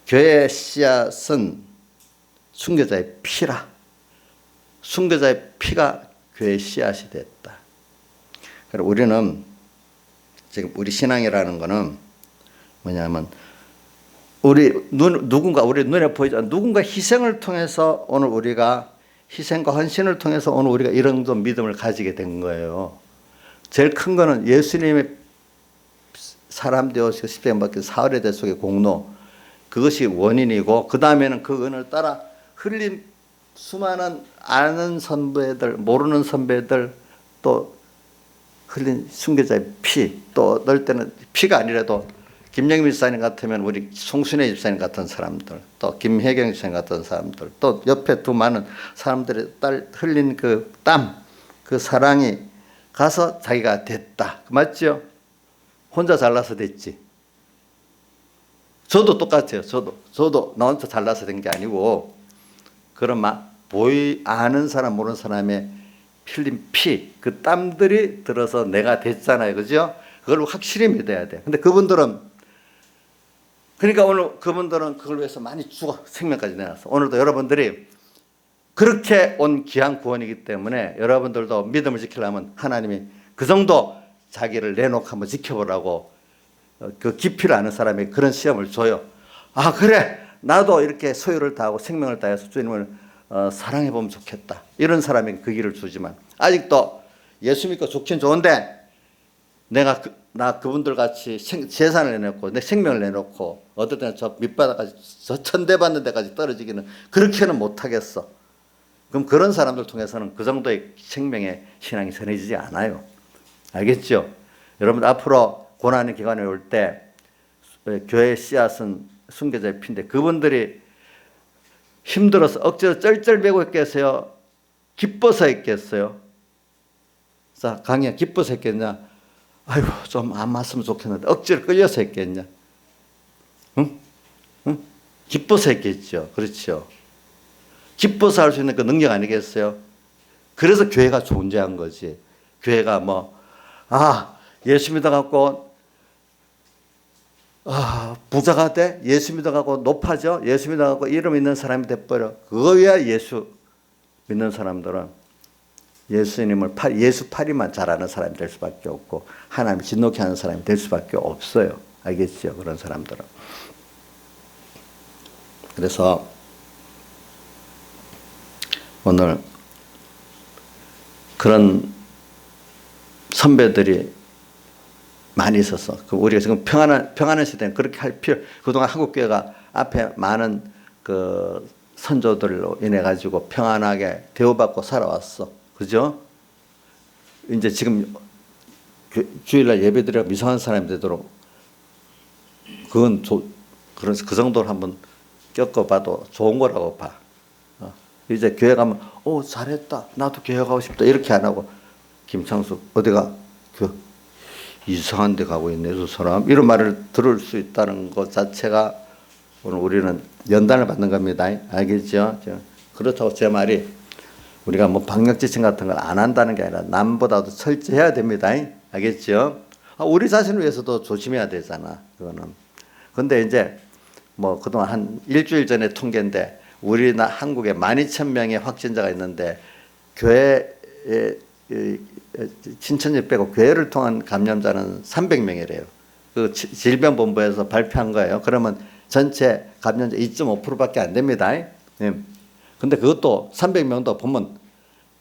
교회의 씨앗은 순교자의 피라. 순교자의 피가 교회의 씨앗이 됐다. 그리고 우리는 지금 우리 신앙이라는 거는 뭐냐면 우리 눈에 보이지 않는 누군가 희생을 통해서 오늘 우리가 희생과 헌신을 통해서 오늘 우리가 이런 좀 믿음을 가지게 된 거예요. 제일 큰 거는 예수님의 사람 되어서 십자가에 박힌 사흘의 대속의 공로, 그것이 원인이고, 그 다음에는 그 은을 따라 흘린 수많은 아는 선배들, 모르는 선배들, 또 흘린 순교자의 피, 또 어떨 때는 피가 아니라도 김영민 집사님 같으면 우리 송순혜 집사님 같은 사람들, 또 김혜경 집사님 같은 사람들, 또 옆에 두 많은 사람들의 딸 흘린 그 땀, 그 사랑이 가서 자기가 됐다. 맞죠? 혼자 잘나서 됐지. 저도 똑같아요. 저도 나 혼자 잘나서 된 게 아니고, 그런 아는 사람 모르는 사람의 흘린 피, 그 땀들이 들어서 내가 됐잖아요. 그죠? 그걸 확실히 믿어야 돼. 근데 그러니까 오늘 그분들은 그걸 위해서 많이 죽어 생명까지 내놨어. 오늘도 여러분들이 그렇게 온 귀한 구원이기 때문에 여러분들도 믿음을 지키려면 하나님이 그 정도 자기를 내놓고 한번 지켜보라고 그 깊이를 아는 사람이 그런 시험을 줘요. 아, 그래, 나도 이렇게 소유를 다하고 생명을 다해서 주님을 사랑해보면 좋겠다. 이런 사람이 그 길을 주지만, 아직도 예수 믿고 좋긴 좋은데 내가 그분들 같이 재산을 내놓고 내 생명을 내놓고 어떨 때는 저 밑바닥까지, 저 천대 받는 데까지 떨어지기는 그렇게는 못하겠어. 그럼 그런 사람들 통해서는 그 정도의 생명의 신앙이 전해지지 않아요. 알겠죠? 여러분, 앞으로 고난의 기간이 올 때 교회의 씨앗은 순교자의 피인데, 그분들이 힘들어서 억지로 쩔쩔매고 있겠어요? 기뻐서 했겠어요? 자, 강의야, 기뻐서 했겠냐? 아이고, 좀 안 맞으면 좋겠는데 억지로 끌려서 했겠냐? 응? 기뻐서 했겠죠. 그렇죠. 기뻐서 할 수 있는 그 능력 아니겠어요? 그래서 교회가 존재한 거지. 교회가 예수 믿어갖고 부자가 돼? 예수 믿어갖고 높아져? 예수 믿어갖고 이름 있는 사람이 돼버려. 그거야. 예수 믿는 사람들은 예수님을 예수 파리만 잘하는 사람이 될 수밖에 없고, 하나님 진노케 하는 사람이 될 수밖에 없어요. 알겠죠? 그런 사람들은. 그래서 오늘 그런 선배들이 많이 있어서, 우리가 지금 평안한 시대는 그렇게 할 필요, 그동안 한국교회가 앞에 많은 그 선조들로 인해 가지고 평안하게 대우받고 살아왔어. 그죠? 이제 지금 주일날 예배드리고 이상한 사람이 되도록, 그건 그 정도로 한번 겪어봐도 좋은 거라고 봐. 이제 교회 가면 잘했다, 나도 교회 가고 싶다, 이렇게 안 하고, 김창숙 어디가 이상한 데 가고 있네 저 사람, 이런 말을 들을 수 있다는 것 자체가 오늘 우리는 연단을 받는 겁니다. 알겠죠? 그렇다고 제 말이 우리가 방역지침 같은 걸 안 한다는 게 아니라 남보다도 철저해야 됩니다. 알겠죠? 우리 자신을 위해서도 조심해야 되잖아, 그거는. 근데 이제 그동안 한 일주일 전에 통계인데, 우리나라 한국에 12,000명의 확진자가 있는데, 교회에 친천지 빼고 교회를 통한 감염자는 300명이래요. 그 질병본부에서 발표한 거예요. 그러면 전체 감염자 2.5%밖에 안 됩니다. 근데 그것도 300명도 보면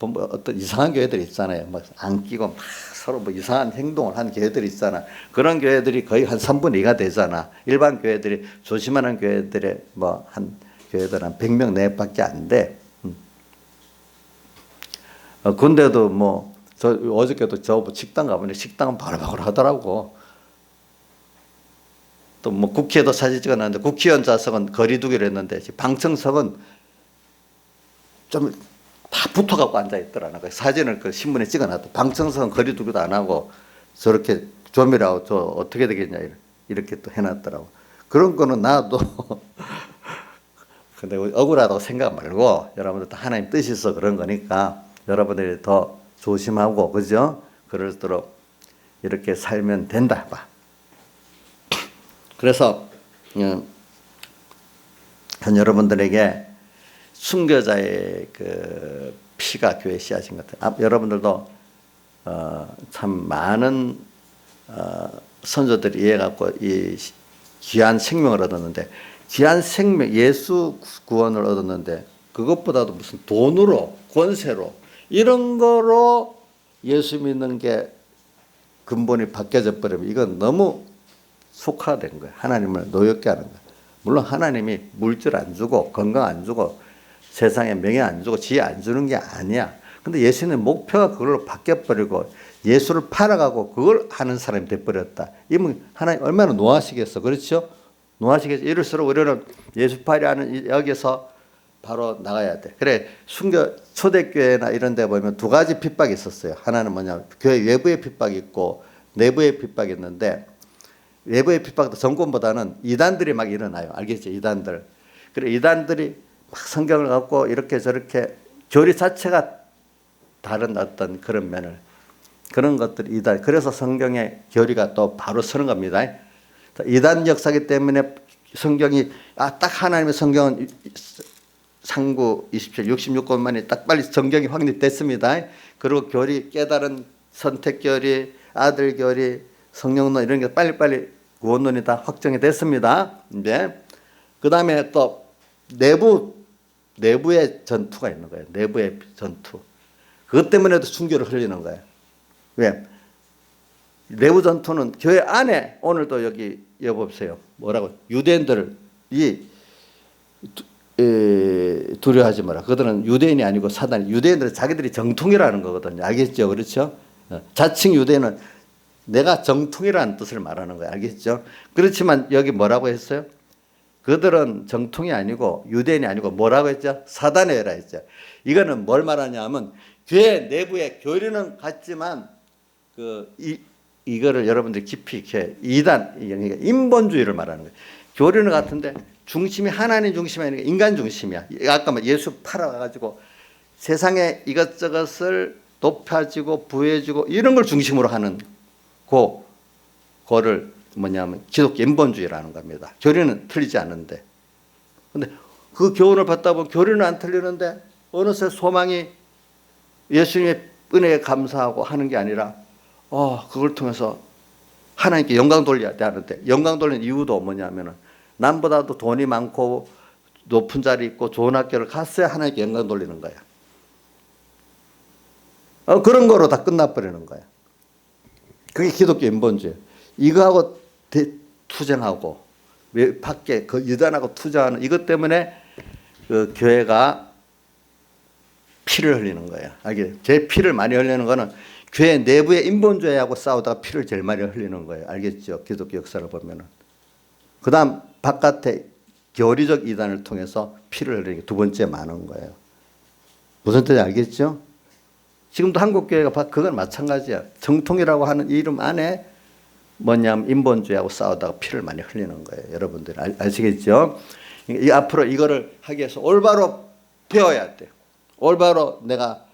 어떤 이상한 교회들이 있잖아요. 안 끼고 서로 이상한 행동을 한 교회들이 있잖아. 그런 교회들이 거의 한 3분의 2가 되잖아. 일반 교회들이, 조심하는 교회들의 한 교회들 한 100명 내밖에 안 돼. 근데도 저 어저께도 저 식당 가보니 식당은 바글바글 하더라고. 또 국회에도 사진 찍어놨는데, 국회의원 좌석은 거리 두기로 했는데 방청석은 좀 다 붙어갖고 앉아있더라는 거예요. 사진을 그 신문에 찍어놨다. 방청석은 거리 두기도 안 하고 저렇게 조미라고 저 어떻게 되겠냐 이렇게 또 해놨더라고. 그런 거는 나도 근데 억울하다고 생각 말고, 여러분들 다 하나님 뜻이 있어 그런 거니까 여러분들이 더 조심하고, 그죠? 그럴수록 이렇게 살면 된다 봐. 그래서 현 여러분들에게 순교자의 그 피가 교회 씨앗인 것 같아요. 여러분들도 참 많은 선조들이 이해갖고 이 귀한 생명을 얻었는데, 귀한 생명, 예수 구원을 얻었는데 그것보다도 무슨 돈으로, 권세로, 이런 거로 예수 믿는 게 근본이 바뀌어져 버리면 이건 너무 속화된 거예요. 하나님을 노엽게 하는 거예요. 물론 하나님이 물질 안 주고 건강 안 주고 세상에 명예 안 주고 지혜 안 주는 게 아니야. 근데 예수님 목표가 그걸로 바뀌어버리고 예수를 팔아가고 그걸 하는 사람이 돼버렸다. 이분 하나님 얼마나 노하시겠어. 그렇죠? 노하시겠어. 이럴수록 우리는 예수팔이 하는 여기서 바로 나가야 돼. 그래, 순교 초대교회나 이런 데 보면 두 가지 핍박이 있었어요. 하나는 뭐냐면 교회 외부의 핍박이 있고 내부의 핍박이 있는데, 외부의 핍박도 정권보다는 이단들이 막 일어나요. 알겠죠? 이단들. 그래, 이단들이 막 성경을 갖고 이렇게 저렇게 교리 자체가 다른 어떤 그런 면을, 그런 것들이 이단. 그래서 성경의 교리가 또 바로 서는 겁니다. 이단 역사기 때문에 성경이 딱 하나님의 성경은 상구 27, 66권만이 딱 빨리 성경이 확립됐습니다. 그리고 교리, 깨달은 선택 교리, 아들 교리, 성령론 이런 게 빨리빨리 구원론이 다 확정이 됐습니다. 이제 그 다음에 또 내부의 전투가 있는 거예요. 내부의 전투. 그것 때문에도 순교를 흘리는 거예요. 왜? 내부 전투는 교회 안에, 오늘도 여기 여보세요. 뭐라고? 유대인들이 두려워하지 마라. 그들은 유대인이 아니고 사단이. 유대인들은 자기들이 정통이라는 거거든요. 알겠죠? 그렇죠? 자칭 유대인은 내가 정통이라는 뜻을 말하는 거예요. 알겠죠? 그렇지만 여기 뭐라고 했어요? 그들은 정통이 아니고 유대인이 아니고 뭐라고 했죠? 사단의 애라 했죠. 이거는 뭘 말하냐면 교회 내부의 교리는 같지만 이거를 여러분들이 깊이 이렇게 이단, 인본주의를 말하는 거예요. 교리는 같은데 중심이 하나님 중심이 아니라 인간 중심이야. 아까 예수 팔아가지고 세상에 이것저것을 높여주고 부해주고 이런 걸 중심으로 하는 그거를 뭐냐면 기독교 인본주의라는 겁니다. 교리는 틀리지 않은데. 근데 그 교훈을 받다 보면 교리는 안 틀리는데 어느새 소망이 예수님의 은혜에 감사하고 하는 게 아니라 그걸 통해서 하나님께 영광 돌려야 되는데, 영광 돌리는 이유도 뭐냐면은 남보다도 돈이 많고 높은 자리 있고 좋은 학교를 갔어야 하나님께 영광 돌리는 거야. 그런 거로 다 끝나버리는 거야. 그게 기독교 인본주의. 이거하고 투쟁하고 밖에 그 유단하고 투쟁하는 이것 때문에 그 교회가 피를 흘리는 거예요. 알겠죠? 제 피를 많이 흘리는 거는 교회 내부의 인본주의하고 싸우다가 피를 제일 많이 흘리는 거예요. 알겠죠? 기독교 역사를 보면은. 그 다음 바깥에 교리적 이단을 통해서 피를 흘리는 게 두 번째 많은 거예요. 무슨 뜻인지 알겠죠? 지금도 한국교회가 그건 마찬가지야. 정통이라고 하는 이름 안에 뭐냐면 인본주의하고 싸우다가 피를 많이 흘리는 거예요. 여러분들 아시겠죠? 앞으로 이거를 하기 위해서 올바로 배워야 돼요. 올바로 내가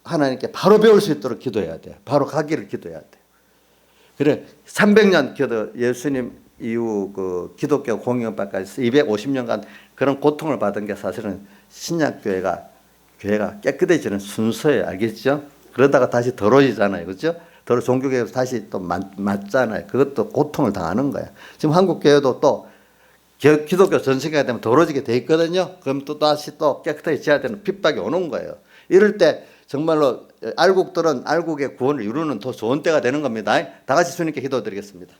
하나님께 바로 배울 수 있도록 기도해야 돼요. 바로 가기를 기도해야 돼요. 그래 300년 기도, 예수님 이후 그 기독교 공영받까지 250년간 그런 고통을 받은 게 사실은 신약교회가 깨끗해지는 순서예요. 알겠죠? 그러다가 다시 더러워지잖아요. 그렇죠? 종교개혁에서 다시 또 맞잖아요. 그것도 고통을 당하는 거야. 지금 한국교회도 또 기독교 전승기가 되면 더러워지게 돼 있거든요. 그럼 또 다시 또 깨끗해져야 되는 핍박이 오는 거예요. 이럴 때 정말로 알국들은 알국의 구원을 이루는 더 좋은 때가 되는 겁니다. 다 같이 주님께 기도드리겠습니다.